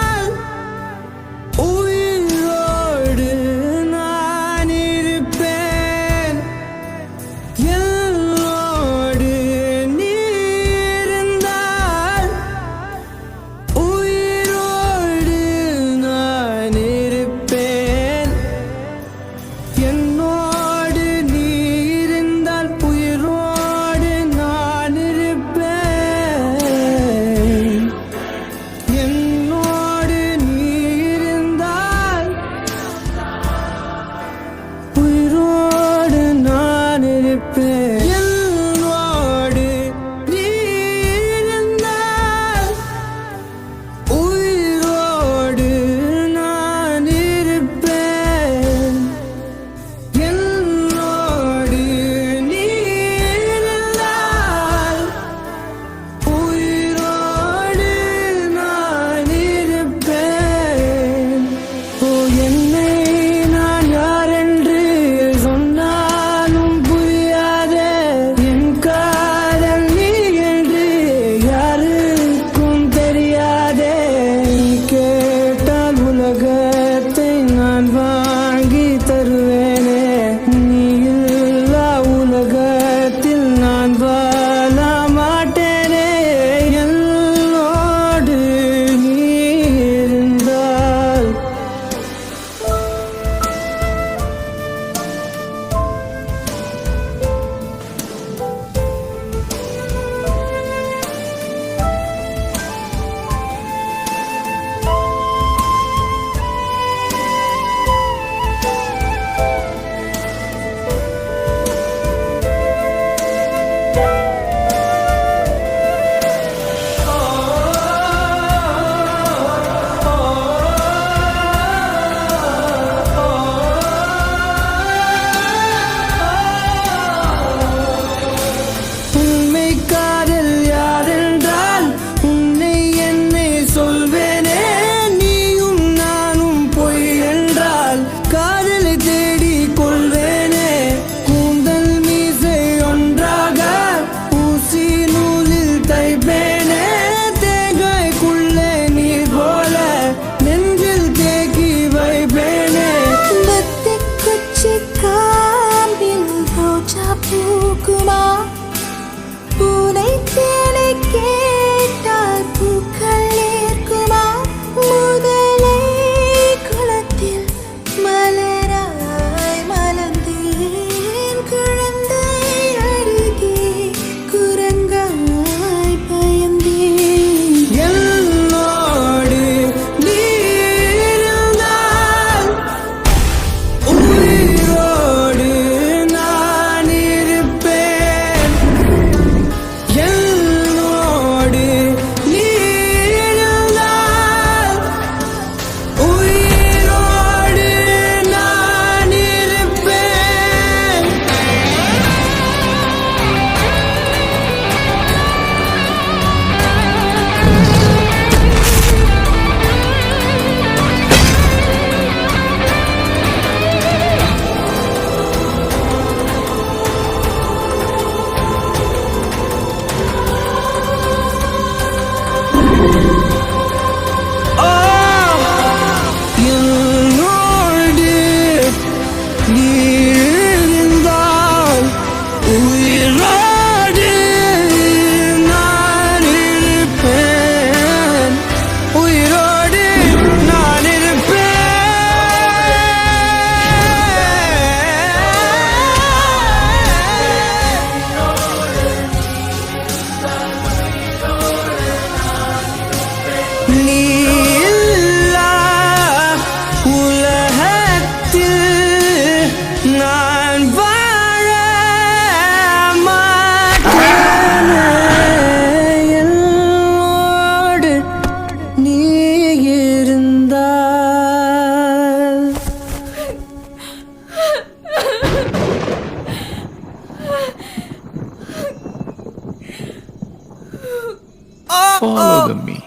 Follow the me.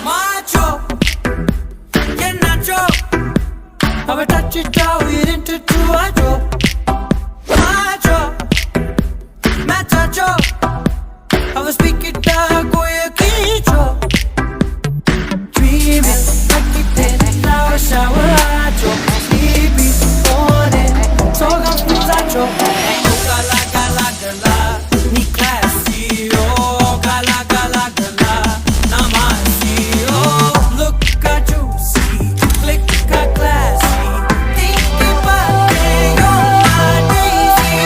Macho, you're nacho. I will touch it down, we into two macho. Macho, macho. I will speak it down, go your kicho. Dreaming, like it did, now I shower macho. Sleepy, morning, so I'm still macho. Gala, gala, gala, ni classy, oh, gala, gala, gala. Namaste, oh, look at you, see, click at classy. Think about it, you're my daisy.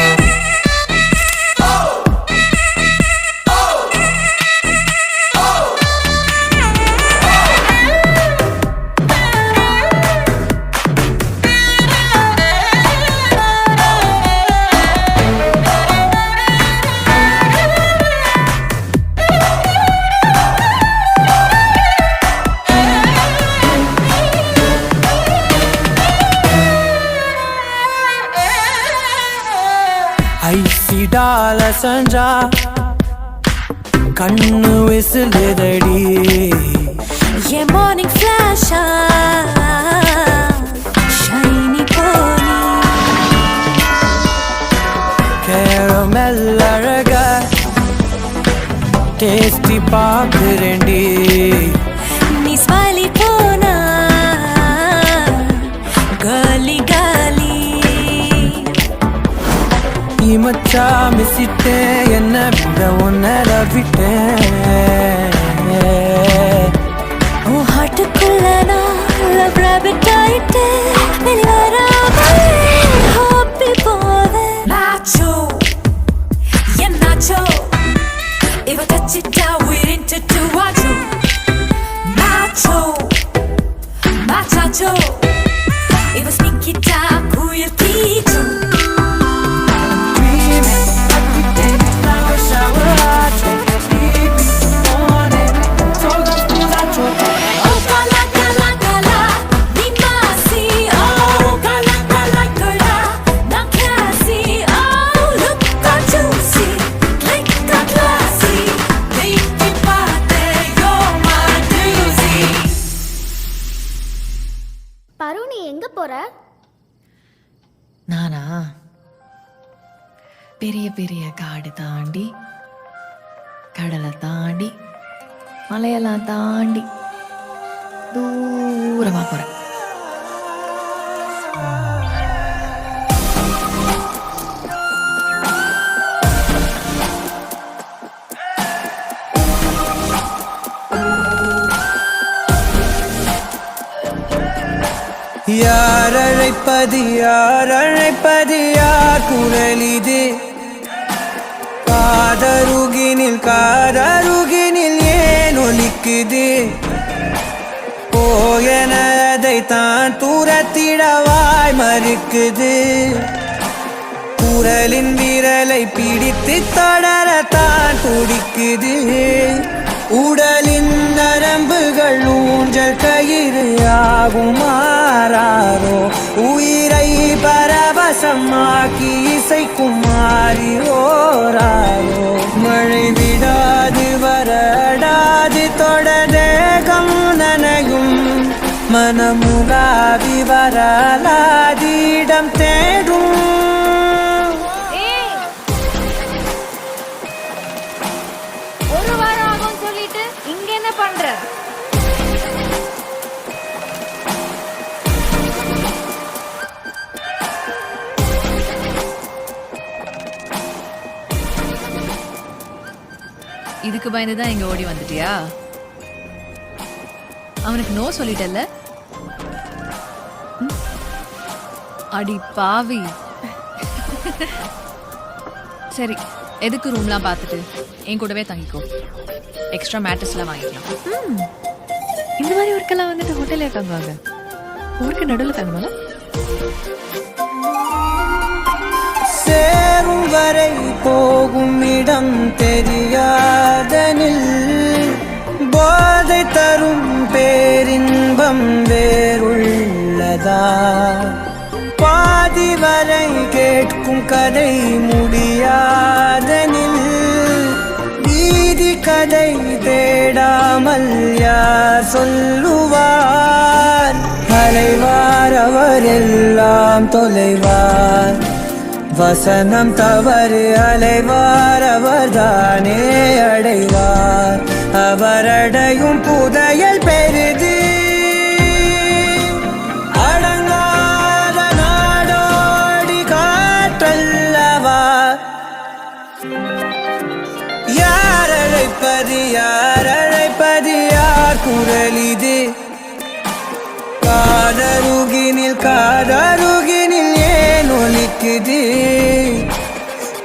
Icy டால சஞ்சா கண்ணு விசிலுதடி என் morning ஃபிளாஷா shiny pony caramel அழக tasty பாக்குறேன்டி நீ smiley போனா காலி காலி மச்சா மிசிட்டேன் என்ன விட ஒன்னல விட்டேன் உன் ஹார்ட்டுக்குள்ள நான் லவ் ராபிட் ஆயிட்டேன் வெளிவராமல் ஹாப்பி போவேன் நாச்சோ என் நாச்சோ இவ தச்சிட்டா உயிரின்ட்டு வாச்சோ நாச்சோ மாச்சாச்சோ இவ ஸ்னிக்கிட்டா குயில் கீச்சோ பரு நீ எங்க போற? நானா பெரிய பெரிய காடு தாண்டி கடலை தாண்டி மலையெல்லாம் தாண்டி தூரமா போறேன். யார் அழைப்பது யார் அழைப்பது யார் குரல் இது காதருகினில் ஏன் ஒலிக்குது போயனதை தான் தூரத்திடவாய் மறுக்குது குரலின் விரலை பிடித்து தொடரத்தான் துடிக்குது உடலின் நரம்புகள் ஊஞ்சல் கயிறு ஆகும் மாறாரோ உயிரை பரவசமாக்கி இசைக்கும் மாறி ஓராரோ மழை விடாது வரடாது தொடரேகம் நனையும் மனமுலாவி வரலாதிடம் தேடும். ஒரு வாரம் ஆகும் சொல்லிட்டு இங்க என்ன பண்ற? இதுக்கு பயந்துதான் இங்க ஓடி வந்துட்டியா? அவனுக்கு நோ சொல்லிட்டல்ல? அடி பாவி. சரி, எதுக்கு ரூம்லாம் பார்த்துட்டு என் கூடவே தங்கிக்கோ. எக்ஸ்ட்ரா மேட்டர்ஸ்லாம் வாங்கிக்கலாம். இந்த மாதிரி ஒர்க்கெல்லாம் வந்துட்டு ஹோட்டல்லே தங்குவாங்க. ஊருக்கு நடுவில் தங்கணும்ல. சேரும் வரை போகும் இடம் தெரியாதனில் போதை தரும் பேரின்பம் வேறுள்ளதா? பாதி வரை கேட்கும் கதை முடியாதனில் வீதி கதை தேடாமல் யார் சொல்லுவார்? அலைவார் அவர் எல்லாம் தொலைவார், வசனம் தவறு அலைவார் அவர்தானே அடைவார். அவரடையும் புதையல் பெரிது, அடங்காத நாடோடி காற்றல்லவா? யார் அழைப்பது யார் அழைப்பது யார் குரல் இது? காதருகினில் ஏன் ஒலிக்குது?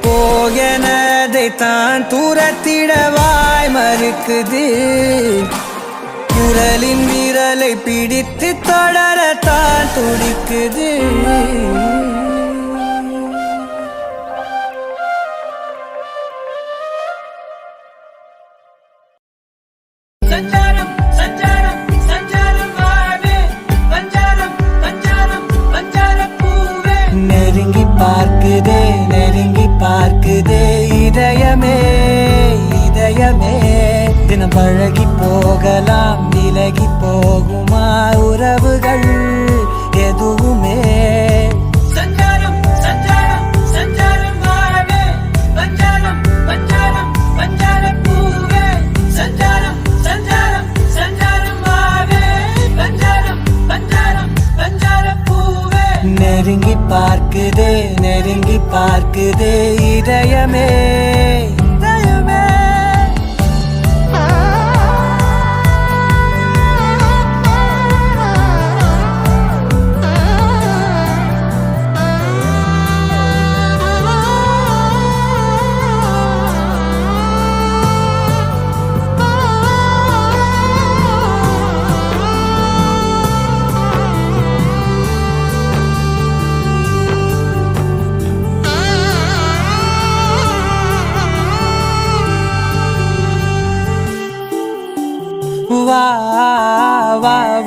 போகனதை தான் தூரத்திடவாய் மறுக்குது. குரலின் விரலை பிடித்து தொடரத்தான் துடிக்குது. நெருங்கி பார்க்குதே இதயமே இதயமே. தினம் பழகி போகலாம் விலகி போகுமா உறவுகள் எதுவுமே? நெருங்கி பார்க்குதே இதயமே இதயமே.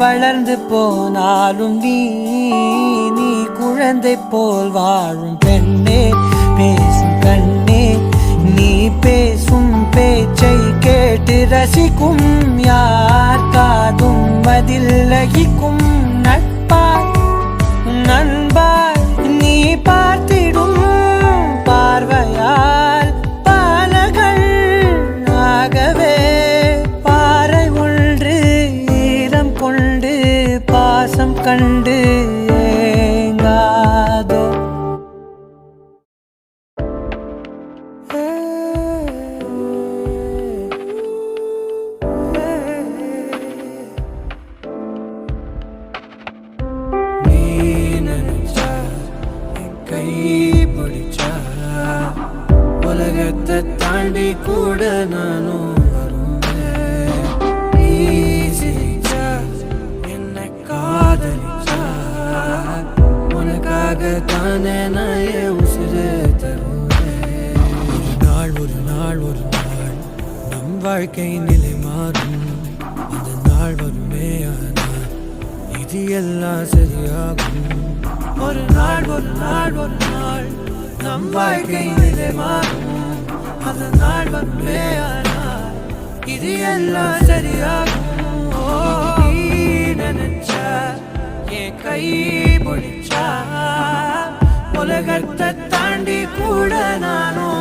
வளர்ந்து போனாலும் நீ குழந்தை போல் வாழும் பெண்ணே. பேசும் கண்ணே நீ பேசும் பேச்சை கேட்டு ரசிக்கும் யார் காதும் அதில் லகிக்கும். நட்பாய் நண்பாய் நீ பார்த்திடும் பார்வையால் பாலகள் ஆகவே பாறை ஒன்று ஈரம் கொண்டு பாசம் கண்டு ஏங்காதோ. நீ நினைச்சா என் கை பிடிச்சா உலகத்தை தாண்டி கூட நானும் தானே நாயே உசிரே தருவேன். ஒரு நாள் நம் வாழ்க்கை நிலை மாறும். அந்த நாள் வருமே ஆனால் இது எல்லாம் சரியாகும். ஒரு நாள் நம் வாழ்க்கை நிலை மாறும். அந்த நாள் வருமே ஆனால் இது எல்லாம் சரியாகும். நீ நினைச்சா என் கை பிடிச்சா உலகத்தை தாண்டி கூட நானும்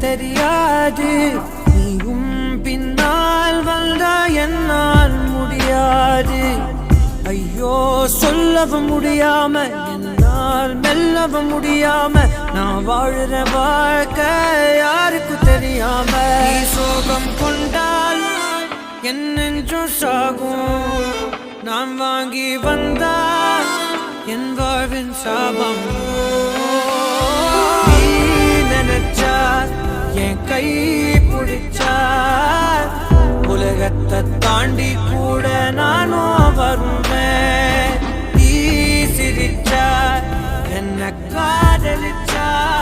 தெரியாது. நீயும் பின்னால் வந்தா என்னால் முடியாது. ஐயோ சொல்லவும் முடியாம என் மெல்லவும் முடியாம நான் வாழுற வாழ்க்கை யாருக்கு தெரியாம நீ சோகம் கொண்டால் என் நெஞ்சும் சாகும் நான் வாங்கி வந்தால் என் வாழ்வின் சாபம் நீ நினைச்சா என் கை பிடிச்சார் உலகத்தை தாண்டி கூட நானும் வருவேன் நீ சிரிச்சார் என்ன காதலிச்சார்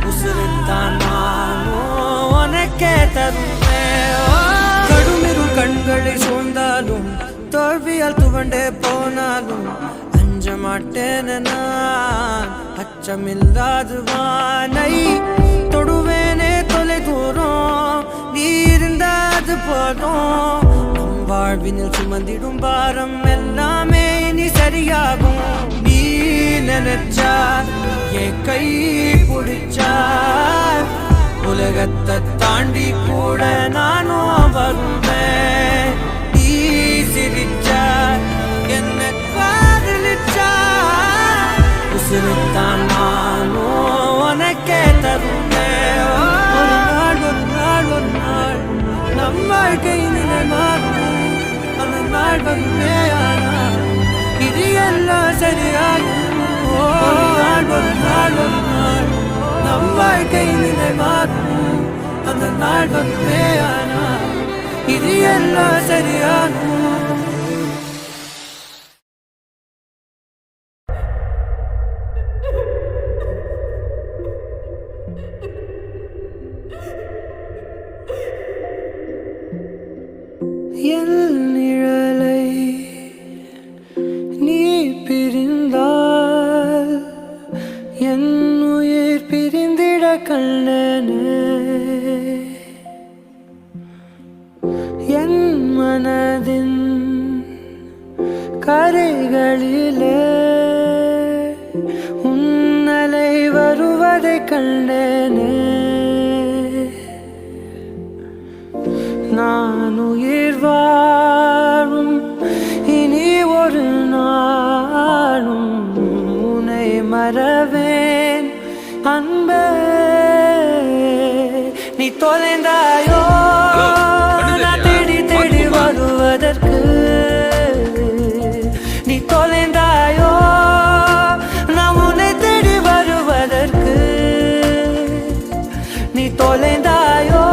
உசுருத்தான் நானும் உனக்கே தருவேன் கடுமிரு கண்களை சூழ்ந்தாலும் தோல்வியால் துவண்டே போனாலும் அஞ்ச மாட்டேன் நான் அச்சமில்லாது வானை தொடுவேனே தொலை தூரம் நீ இருந்தாது போதும் நம் வாழ்வினில் சுமந்திடும் பாரம் எல்லாமே இனி சரியாகும் நீ நினைச்சா என் கை பிடிச்சார் உலகத்தை தாண்டி கூட நானும் வருவேன் நீ சிரிச்சார் என்ன காதலிச்சார் உசுருத்தான் நானும் உனக்கே தருவேன் ஒரு நாள் ஒரு நாள் ஒரு நாள் நம் வாழ்க்கை நிலை மாறும் அந்த நாள் வருமே ஆனால் இது எல்லாம் சரியாகும் ஒரு நாள் ஒரு நாள் ஒரு நாள் நம் வாழ்க்கை நிலை மாறும் அந்த நாள் வருமே ஆனால் இது எல்லாம் சரியாகும் என் நிழலை நீ பிரிந்தால் என் உயிர் பிரிந்திட கண்டனே என் மனதின் கரைகளிலே உன்னலை வருவதை கண்டனே நான் உயிர் வாழும் இனி ஒரு நாளும் உன்னை மறவேன் அன்பே நீ தொலைந்தாயோ நான் தேடி தேடி வருவதற்கு நீ தொலைந்தாயோ நான் உன்னை தேடி வருவதற்கு நீ தொலைந்தாயோ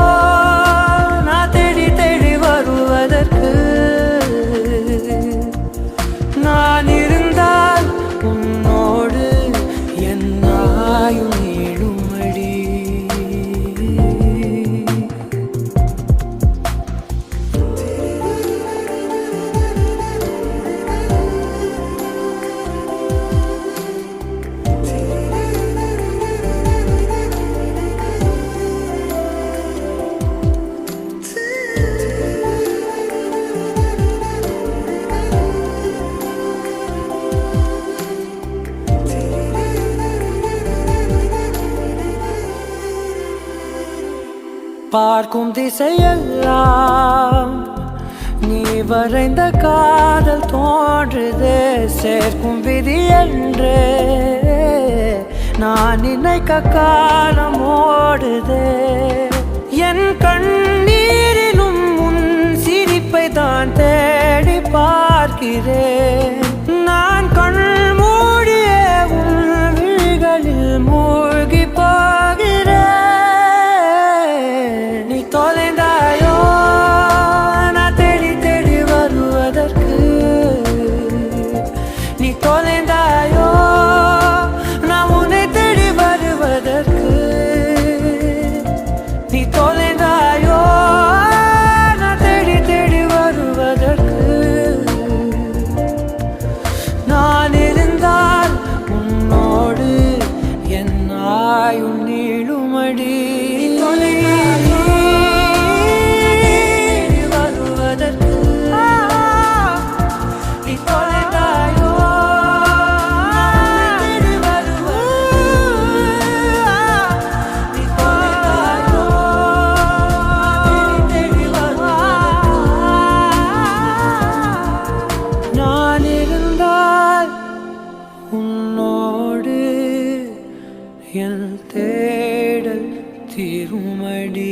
நான் இருந்தால் உன்னோடு என்னாயும் நீளுமடி பார்க்கும் திசையெல்லாம் நீ வரைந்த காதல் தோன்றுதே சேர்க்கும் விதி என்றே நான் நினைக்க காலம் ஓடுதே என் கண்ணீரிலும் உன் சிரிப்பை தான் தேடி பார்க்கிறேன் நான் கண் மூடிய உன் விழிகளில் மூழ்கி போகிறேன் தொலைந்தாயோ நான் தேடி தேடி வருவதற்கு நீ தொலைந்தாயோ நான் உன்னை தேடி வருவதற்கு நீ தொலைந்தாயோ நான் தேடி தேடி வருவதற்கு என் தேடல் தீருமடி.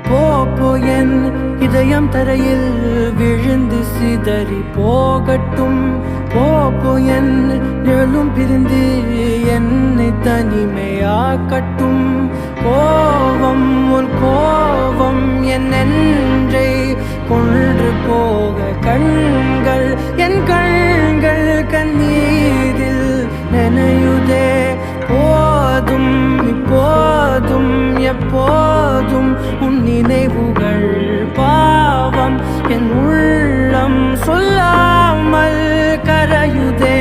போப்போ என் இதயம் தரையில் விழுந்து சிதறி போகட்டும். போப்போ என் நிழலும் பிரிந்து என்னை தனிமையாக்கட்டும். கோவம் உன் கோவம் என் நெஞ்சை கொன்று போக கண்கள் என் கண்கள் கண்ணீரில் நனையுதே. போதும் இப்போதும் எப்போதும் உன் நினைவுகள் பாவம் என் உள்ளம் சொல்லாமல் கரையுதே.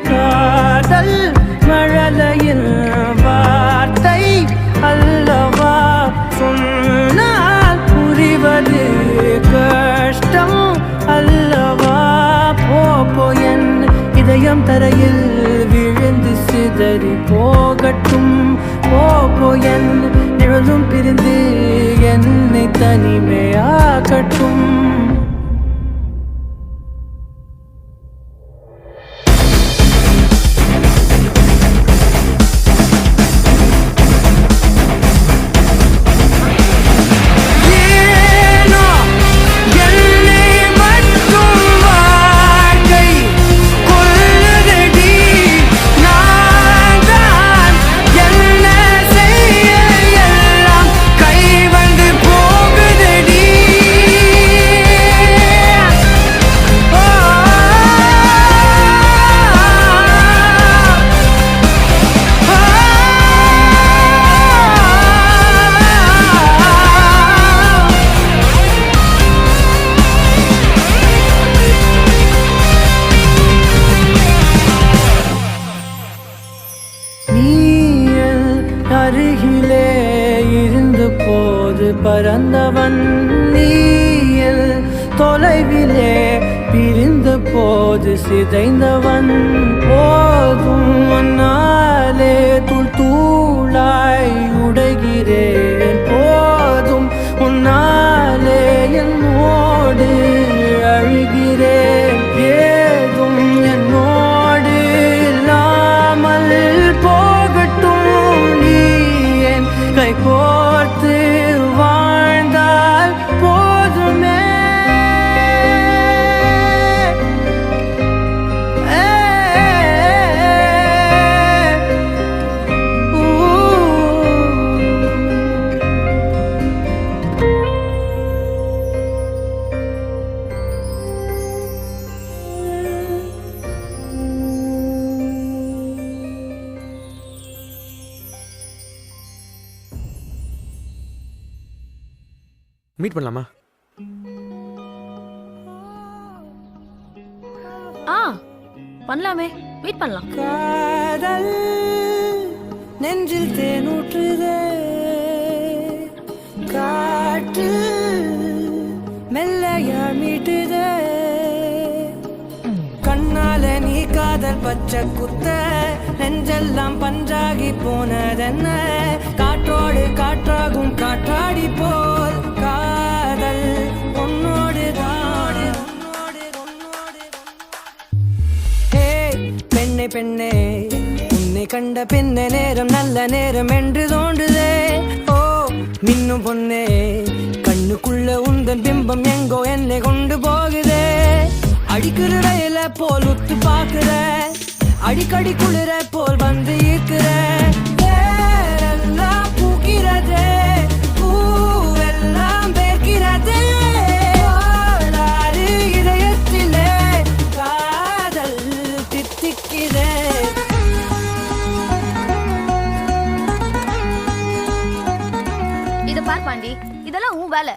காதல் மழலையின் வார்த்தை அல்லவா, சொன்னால் புரிவது கஷ்டம் அல்லவா. போப்போ என் இதயம் தரையில் விழுந்து சிதறி போகட்டும். போப்போ என் நிழலும் பிரிந்து என்னை தனிமையாக்கட்டும். அருகிலே இருந்த போது பறந்தவன் நீயில், தொலைவிலே பிரிந்த போது சிதைந்தவன். போதும் நாளே தூள் தூளாய் உடைகிறேன். போதும் உன்னாலே என்னோடு அழுகிறேன். ஏதும் என்னோடு இல்லாமல் போகட்டும். கை கோர்த்து வாழ்ந்தால் போதுமே. மீட் பண்ணலாமா? பண்ணலாமே, மீட் பண்ணலாம். காதல் நெஞ்சில் தேனூற்றுதே, காற்று மெல்லையா மீட்டுதே. கண்ணால நீ காதல் பச்சை குத்த நெஞ்செல்லாம் பஞ்சாகி போனதென்ன. காற்றோடு காற்றாகும் காற்றாடி போல் காதல் உன்னோடு தான். ஹே பெண்ணே பெண்ணே, உன்னை கண்ட பின்ன நேரம் நல்ல நேரம் என்று தோன்றுதே. ஓ மின்னும் பொண்ணே, கண்ணுக்குள்ள உந்தன் பிம்பம் எங்கோ என்னை கொண்டு போகுதே அடிக்கிற ரயில போல் உத்து பாக்குற அடிக்கடி குளிர போல் வந்து ஈர்க்கிற வேரெல்லாம் பூக்கிறதே பூவெல்லாம் பேர்க்கிறதே இதயத்திலே காதல் தித்திக்கிறே இத பார் பாண்டி இதெல்லாம் உன் வேலை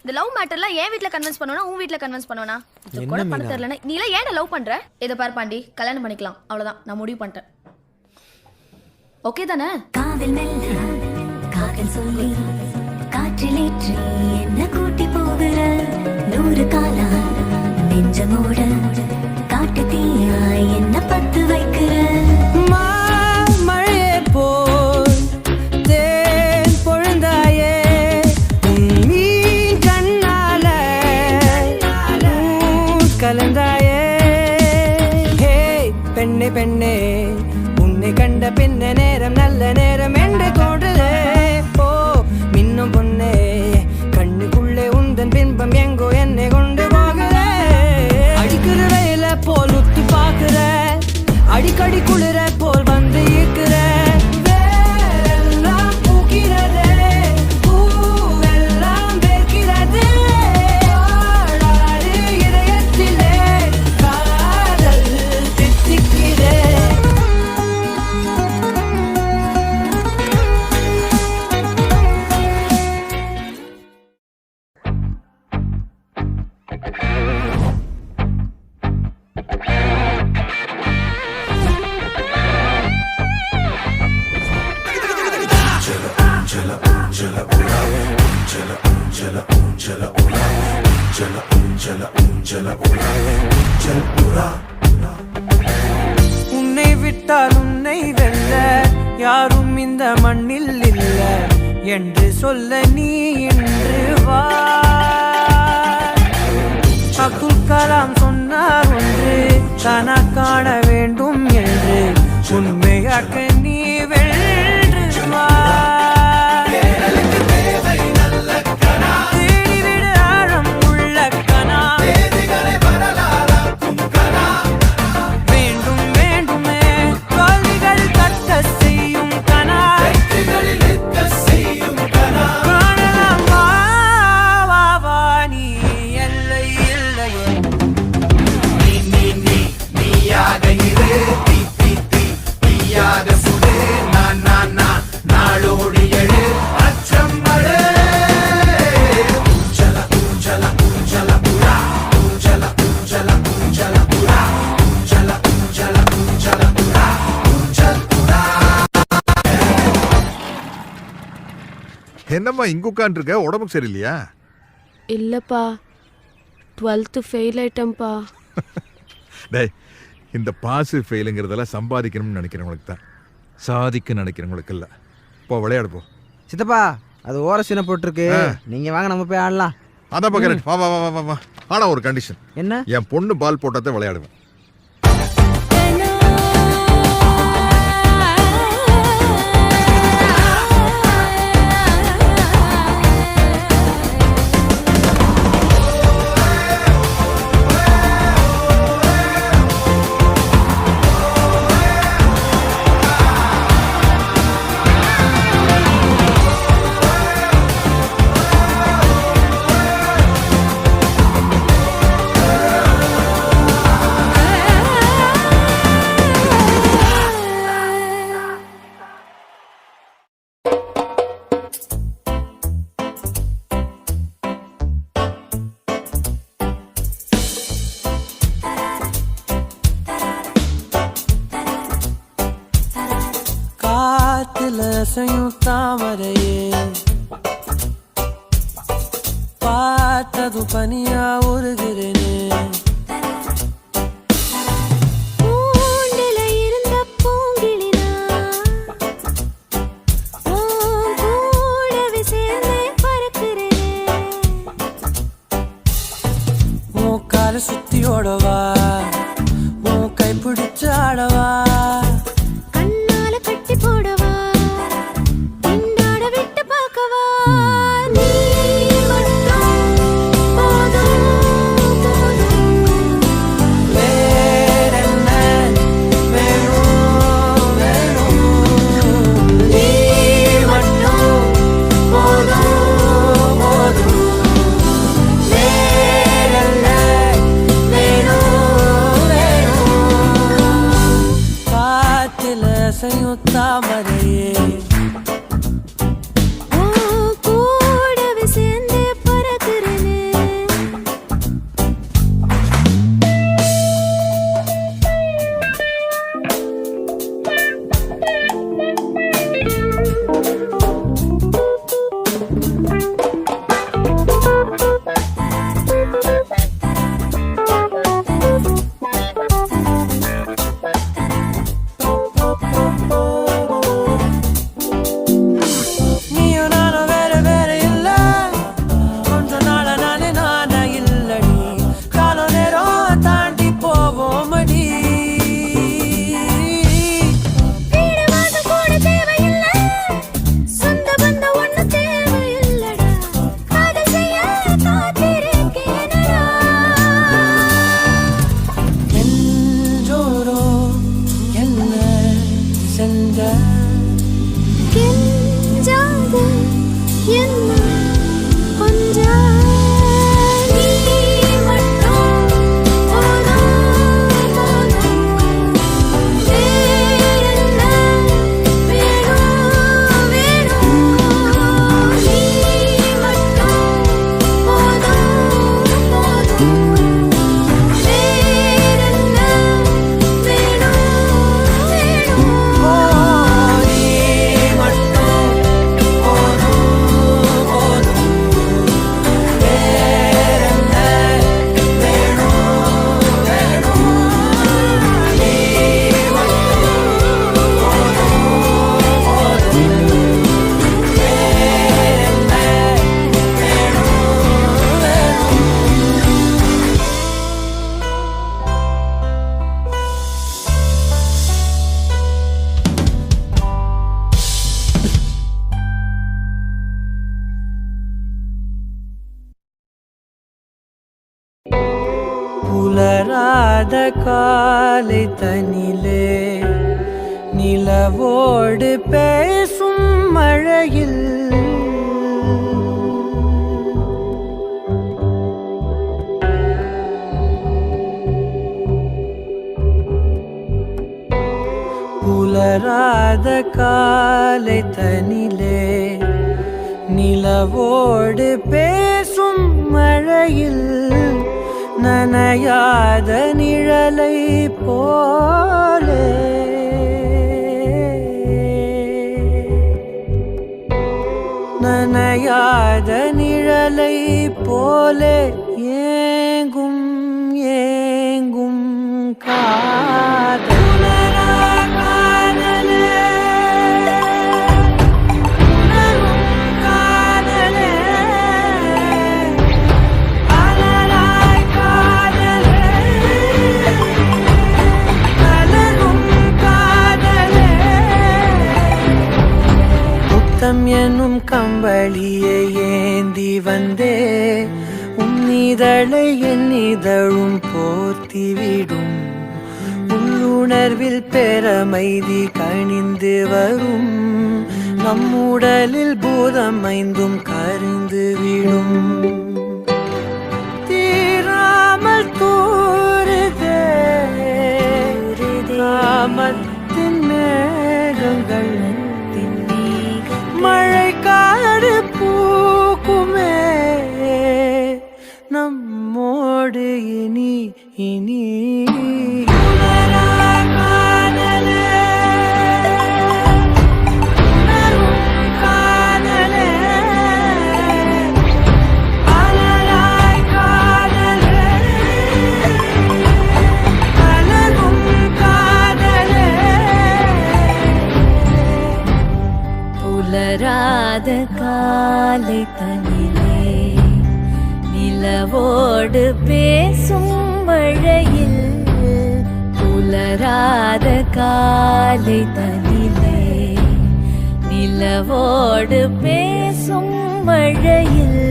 இந்த லவ் மேட்டர்ல என் வீட்ல கன்வின்ஸ் பண்ணனும் உன் வீட்ல கன்வின்ஸ் பண்ணனும் இது கூட பண்ண தெரியலனா நீ எல்லாம் ஏன் லவ் பண்ற இத பார் பாண்டி கல்யாணம் பண்ணிக்கலாம் அவ்வளவுதான் நான் முடிவு பண்ணிட்டேன் ஓகே தானே காதல் மெல்ல காதல் சொல்லி காற்றிலேற்றி என்ன கூட்டி போகிற 100 காலா நெஞ்சமோட காட்டு தீயா என்ன பத்து வைக்கிற மழையே போல் தேன் பொழுந்தாயே மீன் கண்ணால கலந்தாயே ஹே பெண்ணே பெண்ணே உன்னை கண்ட பின்ன நேரம் நல்ல நேரம் என்று தோன்றுதே ஓ மின்னும் பொண்ணே கண்ணுக்குள்ளே உந்தன் பின்பம் எங்கோ என்னை கொண்டு போகுதே அடிக்கிற ரயில போல் உத்து பாக்குற அடிக்கடி குளிர போல் வந்து ஈர்க்கிற வேரெல்லாம் பூக்கிறதே பூவெல்லாம் பேர்க்கிறதே இதயத்திலே காதல் தித்திக்கிறே உன்னை விட்டால் உன்னை வெல்ல யாரும் இந்த மண்ணில் இல்ல என்று சொல்ல நீ இன்று வா அப்துல் கலாம் சொன்னார் ஒன்று தானா காண வேண்டும் என்று உண்மையாக்க நீ வென்று வா தேடிவிடு ஆழம் உள்ள கனா வேண்டும் வேண்டுமே தோல்விகள் கட்ட செய்யும் கனா காணலாம் வா வா வா நீ எல்லை இல்லையே என்னம்மா இங்க உட்காந்துருக்க உடம்புக்கு சரியில்லையா இல்லப்பா 12th ஃபெயில் ஆயிட்டேன்ப்பா டேய் இந்த பாசு ஃபெயிலுங்கிறதெல்லாம் சம்பாதிக்கணும்னு நினைக்கிறவங்களுக்கு தான் சாதிக்க நினைக்கிறவங்களுக்கு இல்லை போ விளையாடு போ சித்தப்பா அது ஓர சீனை போட்டிருக்கு நீங்க வாங்க நம்ம போய் ஆடலாம் அதான் பார்க்குறேன் வா வா வா வா வா ஆனால் ஒரு கண்டிஷன் என்ன என் பொண்ணு பால் போட்டாதான் விளையாடுவேன் அசையும் தாமரையே பார்த்தது பனியா உருகிறேனே பூண்டில இருந்த பூங்கிளினா கூடவே சேர்ந்தே பறக்கிறேனே உன் காலை சுத்தி ஓடவா உன் கை பிடிச்சு ஆடவா கண்ணால கட்டி போடவா திண்டாட விட்டு பார்க்கவா நீ மட்டும் தாமரையே கூடவே சேர்ந்து பறக்கிறேனே நீயும் நானும் வேற வேற இல்ல கொஞ்ச நாள நானே நானா இல்லடி காலம் நேரம் தாண்டி போவோமடி வீடு வாசல் கூட தேவையில்லை சொந்த பந்தம் ஒண்ணு தேவையில்லடா காதல் செய்ய காத்திருக்கேனடா எஞ்சோரோ என்ன செஞ்ச கெஞ்சாத என்ன கொஞ்சம் நீ மட்டும் போதும் வேறென்ன வேணும் வேணும் நீ மட்டும் போதும் வேறென்ன வேணும் வேணும் ஓ நீ மட்டும் போதும் போதும் வேறென்ன வேணும் வேணும் நீ மட்டும் போதும் போதும் வேறென்ன வேணும் வேணும் புலராத காலை தனிலே நிலவோடு பேசும் மழையில் புலராத காலை தனிலே நிலவோடு பேசும் மழையில் நனையாத நிழலை போலே நனையாத நிழலை போலே ஏங்கும் ஏங்கும் காதலே என்னும் கம்பளியை ஏந்தி வந்தே உன்னிதழை என்னிதழும் போர்த்திவிடும் உள்ளுணர்வில் பெறமைதி கணிந்து வரும் நம்முடலில் பூதம் ஐந்தும் கரிந்து விடும் தீராமல் தூருதே ராமத்தின் மேகங்கள் மழை காடு பூக்குமே நம்மோடு இனி இனி புலராத காலை தனிலே நிலவோடு பேசும் மழையில் புலராத காலை தனிலே நிலவோடு பேசும் மழையில்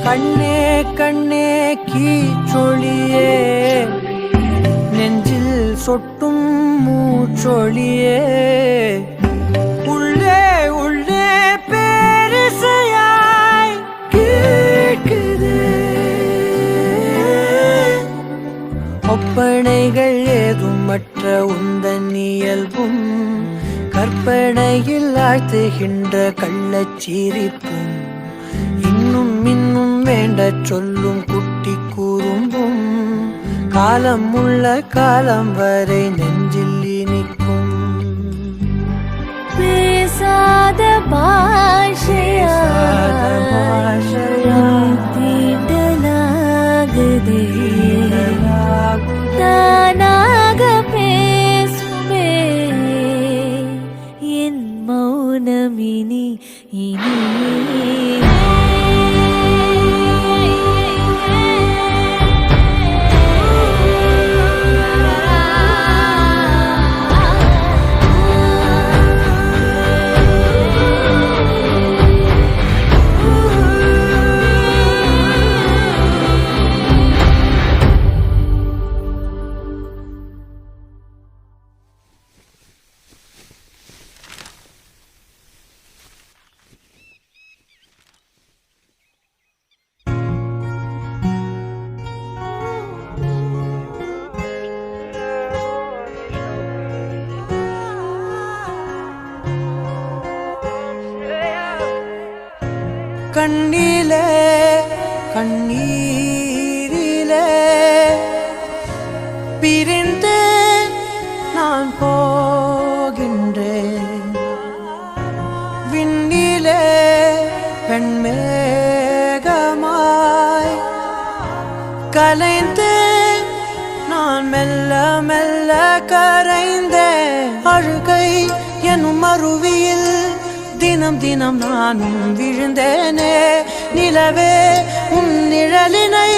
கண்ணே கண்ணே கீச்சொழியே காற்றொளியே உள்ளே உள்ளே பேரிசையாய் கேட்குது. ஒப்பனைகள் ஏதுமற்ற உந்தன் இயல்பும் கற்பனையில் ஆழ்த்துகின்ற கள்ளச்சிரிப்பும் இன்னும் இன்னும் வேண்ட சொல்லும் குட்டி கூறும்பும் காலம் உள்ள காலம் வரை நெஞ்சில் இனிக்கும். பேசாத பாஷையா தீண்டலாகுதே தானாக பேசுமே என் மௌனமினி இனி. கண்ணிலே கண்ணீரிலே பிரிந்து நான் போகின்றேன். விண்ணிலே பெண்மேகமாய் கலைந்து நான் மெல்ல மெல்ல கரைந்தேன். அழுகை எனும் அருவியில் தினம் தினம் நானும் விழுந்தேனே. நிலவே உன் நிழலினை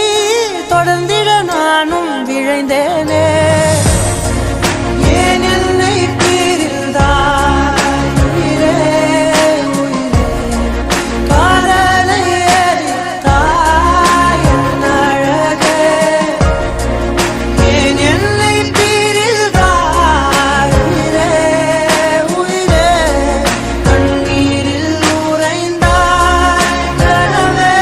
தொடர்ந்திட நானும் விழைந்தேனே. ஏன் என்னை பிரிந்தாய் உயிரே உயிரே காதலை எரித்தாய் என் அழகே. ஏன் என்னை பிரிந்தாய் உயிரே உயிரே கண்ணீரில் உறைந்தாய் கனவே.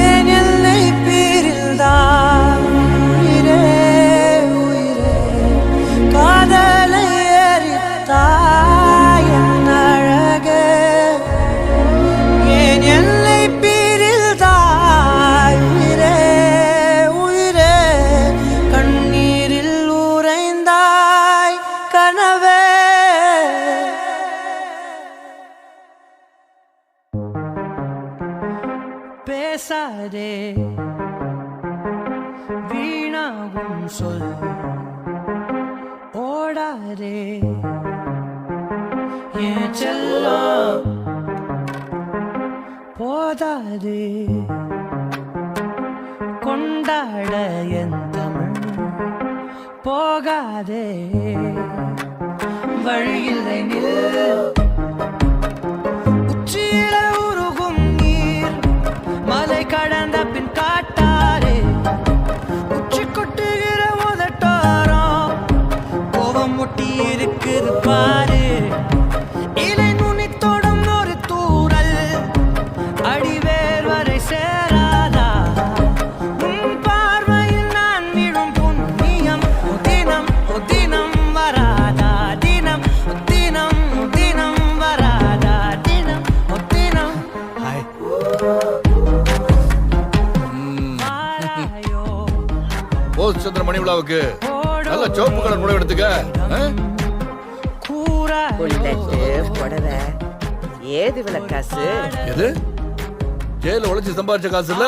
ஏன் என்னை பிரிந்தாய் உயிரே உயிரே காதலை எரித்தாய் என் அழகே. ஏன் என்னை பிரிந்தாய் உயிரே உயிரே கண்ணீரில் உறைந்தாய் கனவே. பேசாதே வீணாகும் சொல் ஓடாதே என் செல்லம் போதாதே கொண்டாட என் தமிழ் போகாதே வழியில்லை நில். உச்சியில உருகும் நீர் மலை கடந்த பின் காட்டாரே. உச்சி கொட்டுகிற முதட்டாரம் கோபம் முட்டி இருக்குது பாரு. இலை நுனி தொடும் ஒரு தூரல் அடிவேர் வரை சேராதா. உன் பார்வையில் நான் விழும் புண்ணியம் தினம் தினம் வராதா. தினம் தினம் தினம் வராதா. தினம் தினம் போஸ் சந்திர மணி விழாவுக்கு நல்ல சிவப்பு கலர் புடவை எடுத்துக்க. புடவை ஏது விலை காசு? எது ஜெயில உழைச்சு சம்பாதிச்ச காசு இல்ல?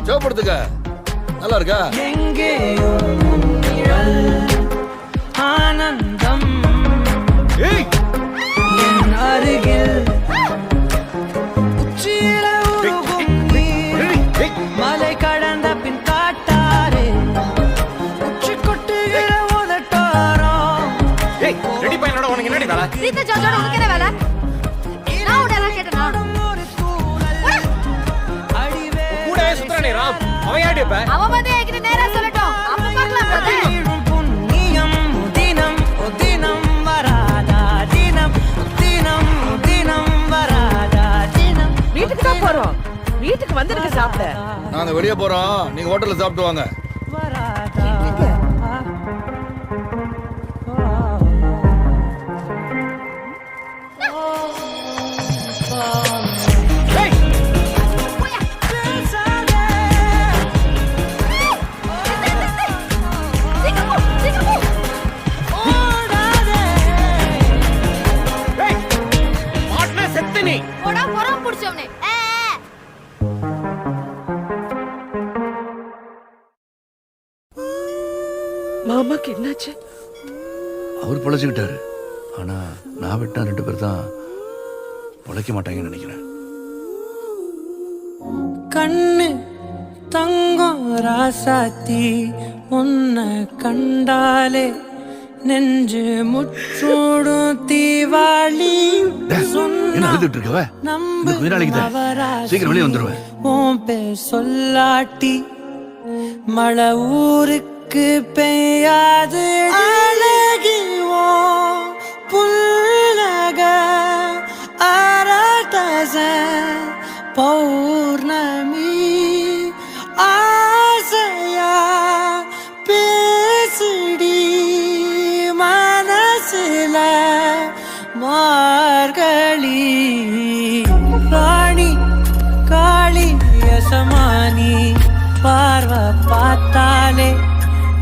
சிவப்பு எடுத்துக்க. நல்லா இருக்கா? ஆனந்தம் ஏய் அருகில் உச்சியில உருகும் நீர் மலை கடந்த பின் காட்டாரே உச்சி கொட்டுகிற உதட்டாரம் ரெடி பையனோட உனக்கு என்னடி வேலை? ரீதா ஜார்ஜோட உனக்கு என்ன வேலை? நான் உன்னை எல்லாம் கேட்டேனா? கூடவே சுத்துறானே ராம். அவன் யாரு இப்ப? அவன் வந்து என்கிட்ட நேரா சொல்லட்டும். அப்ப பார்க்கலாம் brother. புண்ணியம் தினம் தினம் வராதா தினம் தினம் தினம் வராதா தினம். வீட்டுக்கு தான் போறோம். வீட்டுக்கு வந்துருங்க சாப்பிட. நாங்க வெளியே போறோம், நீங்க ஹோட்டல்ல சாப்பிட்டு வாங்க. வராதா போடா பொறாம புடிச்சவனே. மாமாக்கு என்னாச்சு? அவர் பொழைச்சுக்கிட்டாரு. ஆனா நான் விட்டா 2 பேர் தான் பொழைக்க மாட்டாங்கன்னு நினைக்கிறேன். கண்ணு தங்கம் ராசாத்தி உன்னை கண்டாலே நெஞ்சு முற்றோடும் தீவாளி என்ன அழுதுட்டு இருக்கவ? இந்த கொஞ்ச நாளைக்கு தான் சீக்கிரம் வெளியே வந்துருவேன். உன் பேர் சொல்லாட்டி மழை ஊருக்கு பெய்யாது அழகி உன் புல்லக அரட்டச பௌர்ணமி ஆசையா பேசிடி மனசுல மார்கழி ராணி காளி யசமானி பார்வை பார்த்தாலே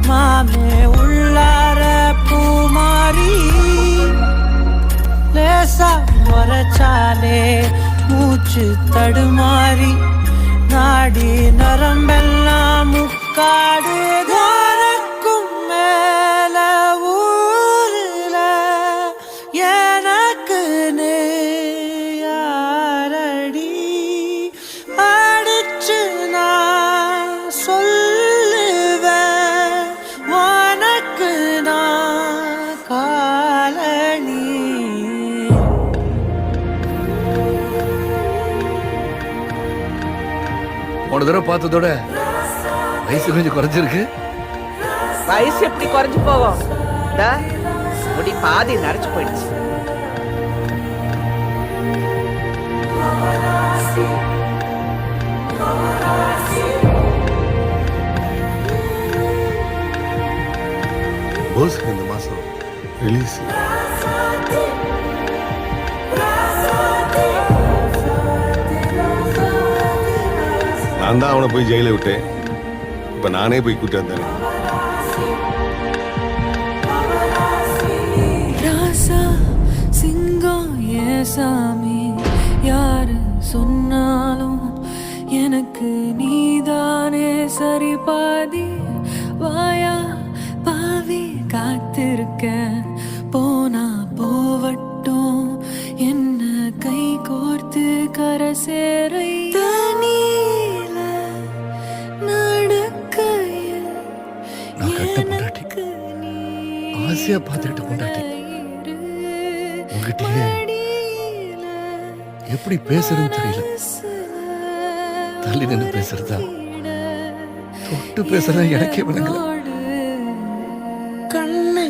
மாமே உள்ளார பூமாரி லேசா முறைச்சாலே மூச்சு தடுமாறி நாடி நரம்பெல்லாம் முக்காடு தாரக்கும் மேல ஊருல எனக்கு யாரடி அடிச்சு நான் சொல்லுவேன் உனக்கு நான் காலனி. போன தடவை பார்த்ததோட வயசு கொஞ்சம் குறைஞ்சிருக்கு. வயசு எப்படி குறைஞ்சு போகும்? முடி பாதி நரைச்சு போயிடுச்சு. போஸ் இந்த மாசம் ரிலீஸ். நான் தான் அவனை போய் ஜெயில விட்டேன். இப்ப நானே போய் கூட்டு வந்தேன். ராசா சிங்கம் ஏசாமி யாரு சொன்னாலும் எனக்கு நீதானே சரி பாதி. வாயா பாவி காத்திருக்க போனா போவட்டும் என்ன கை கோர்த்து கரை சேரை தனியில நடக்கையில் நான் கட்ட பொண்டாட்டி, ஆசையா பார்த்துக்கிட்ட பொண்டாட்டி உங்ககிட்டயே எப்படி பேசுறதுன்னு தெரியல. தள்ளி நின்று பேசுறதா தொட்டு பேசுறதா எனக்கே விளங்கல. கண்ணு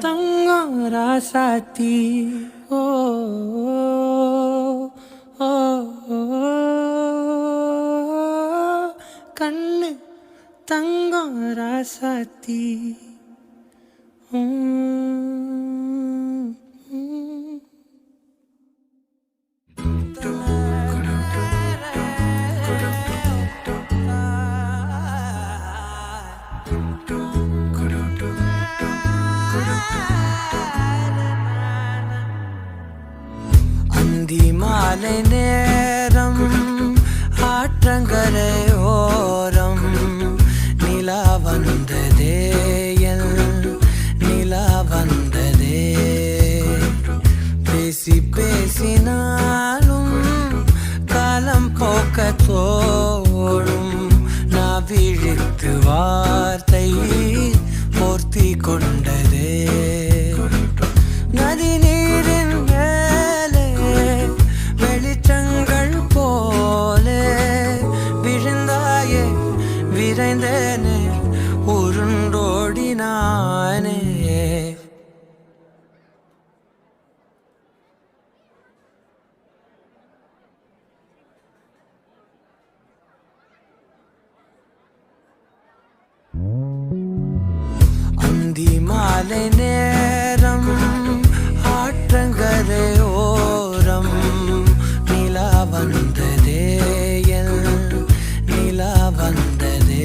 தங்கம் ராசாத்தி ஓ ஓ கண்ணு தங்கம் ராசாத்தி. அந்தி மாலை நேரம் ஆற்றங்கரை ஓரம் நிலா வந்ததே நிலா வந்ததே பேசி மாலை நேரம் ஆற்றங்கரையோரம் நிலா வந்ததே என் நிலா வந்ததே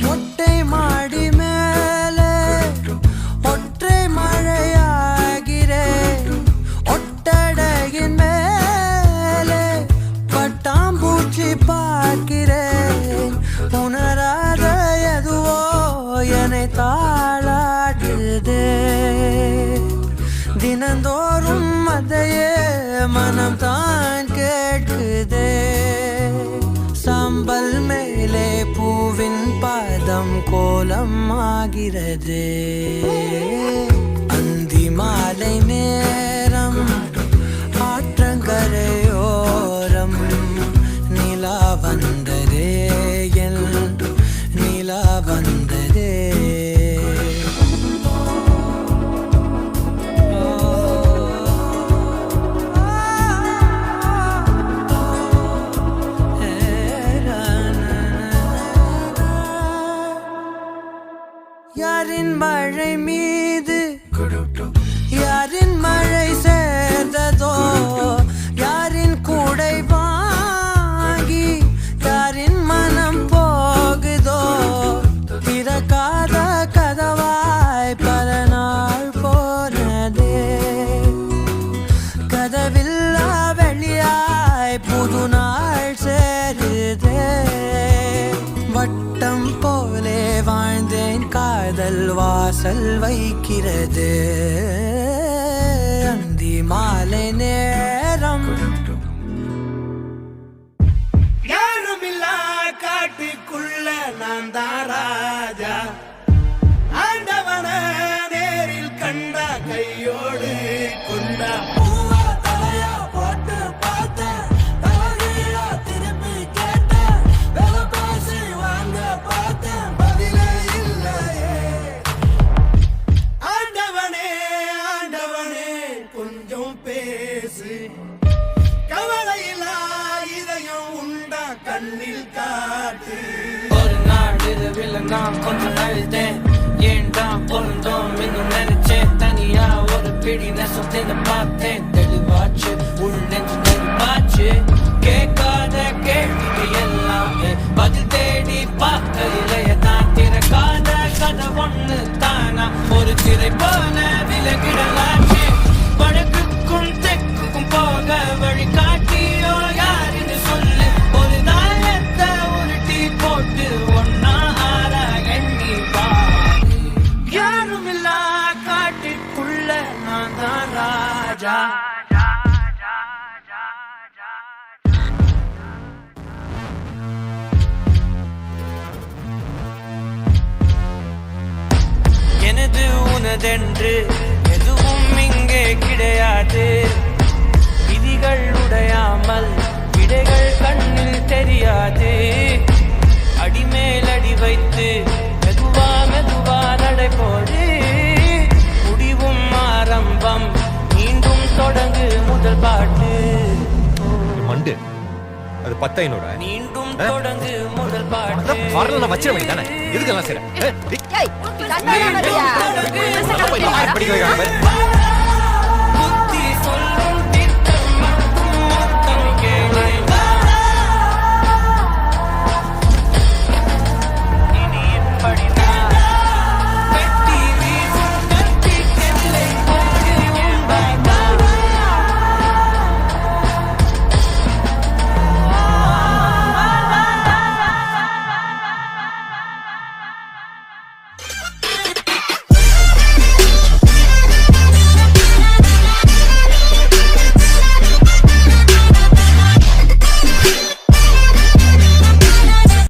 மொட்டை மாடி மேலே ஒற்றை மழையாகிறேன் ஒட்டடையின் மேலே பட்டாம்பூச்சி பார்க்கிறேன் உணராத எதுவோ என்னை தாளாடுதே தினந்தோறும் அதையே மனம் தான் கேட்குதே சாம்பல் மேலே பூவின் பாதம் கோலம் ஆகிறது அந்தி மாலை நேரம் ஆற்றங்கரையோரம் நிலா வந்ததே என் நிலா வந்ததே யாரின் மழை மீது யாரின் மழை சேர்ந்ததோ யாரின் கூடை வாங்கி யாரின் மனம் போகுதோ திறக்காத கதவாய் பல நாள் போனதே கதவில்லா வெளியாய் புது நாள் சேருதே வட்டம் போலே வாழ்ந்தேன் காதல் வாசல் வைக்கிறது அந்தி மாலை நேரம் யாருமில்லா காட்டுக்குள்ள நான் தான் ராஜா ஆண்டவன நேரில் கண்ட கையோடு கொண்டா பூவா தலையா போட்டு பார்த்தேன் தலையா திருப்பி கேட்டேன் வெலை பேசி வாங்க பார்த்தேன் பதிலே இல்லையே ஆண்டவனே ஆண்டவனே கொஞ்சம் பேசு கவலையில்லா இதயம் உண்டா கண்ணில் காட்டு ஒரு நாள் இரவில் நான் கொஞ்சம் அழுதேன் ஏண்டா பொருந்தோம் இன்னும் நினைச்சேன் தனியா ஒரு பிடி நெசத்தின பார்த்தேன் தெளிவாச்சு உள் நெஞ்சு நெருப்பாச்சு கேட்காத கேள்விக்கு எல்லாமே பதில் தேடி பார்க்கையிலேய தான் திறக்காத கதை ஒண்ணு தானா ஒரு திரை போல விலகிடலாச்சு வடக்குக்கும் தெற்குக்கும் போக வழி காட்டியோ யாருன்னு சொல்லு ஒரு தாயத்தை உருட்டி போட்டு ஒன்னா ஆறா எண்ணி பாரு யாருமில்லா காட்டுக்குள்ள நான் தான் ராஜா எனது உனதென்று எதுவும் இங்கே கிடையாது விதிகள் உடையாமல் விடைகள் கண்ணில் தெரியாது அடிமேல் அடி வைத்து மெதுவா மெதுவா நடைபோடு முடிவும் ஆரம்பம் மீண்டும் தொடங்கு முதல் பாட்டு மண்டு அது 10,500 மீண்டும் தொடங்கு முதல் பாட்டு வரல வச்சிர வேண்டியதானே எதுக்கெல்லாம் சரி ஏய், சண்டை நடக்குதுயா? படிக்க வைக்கிறாங்க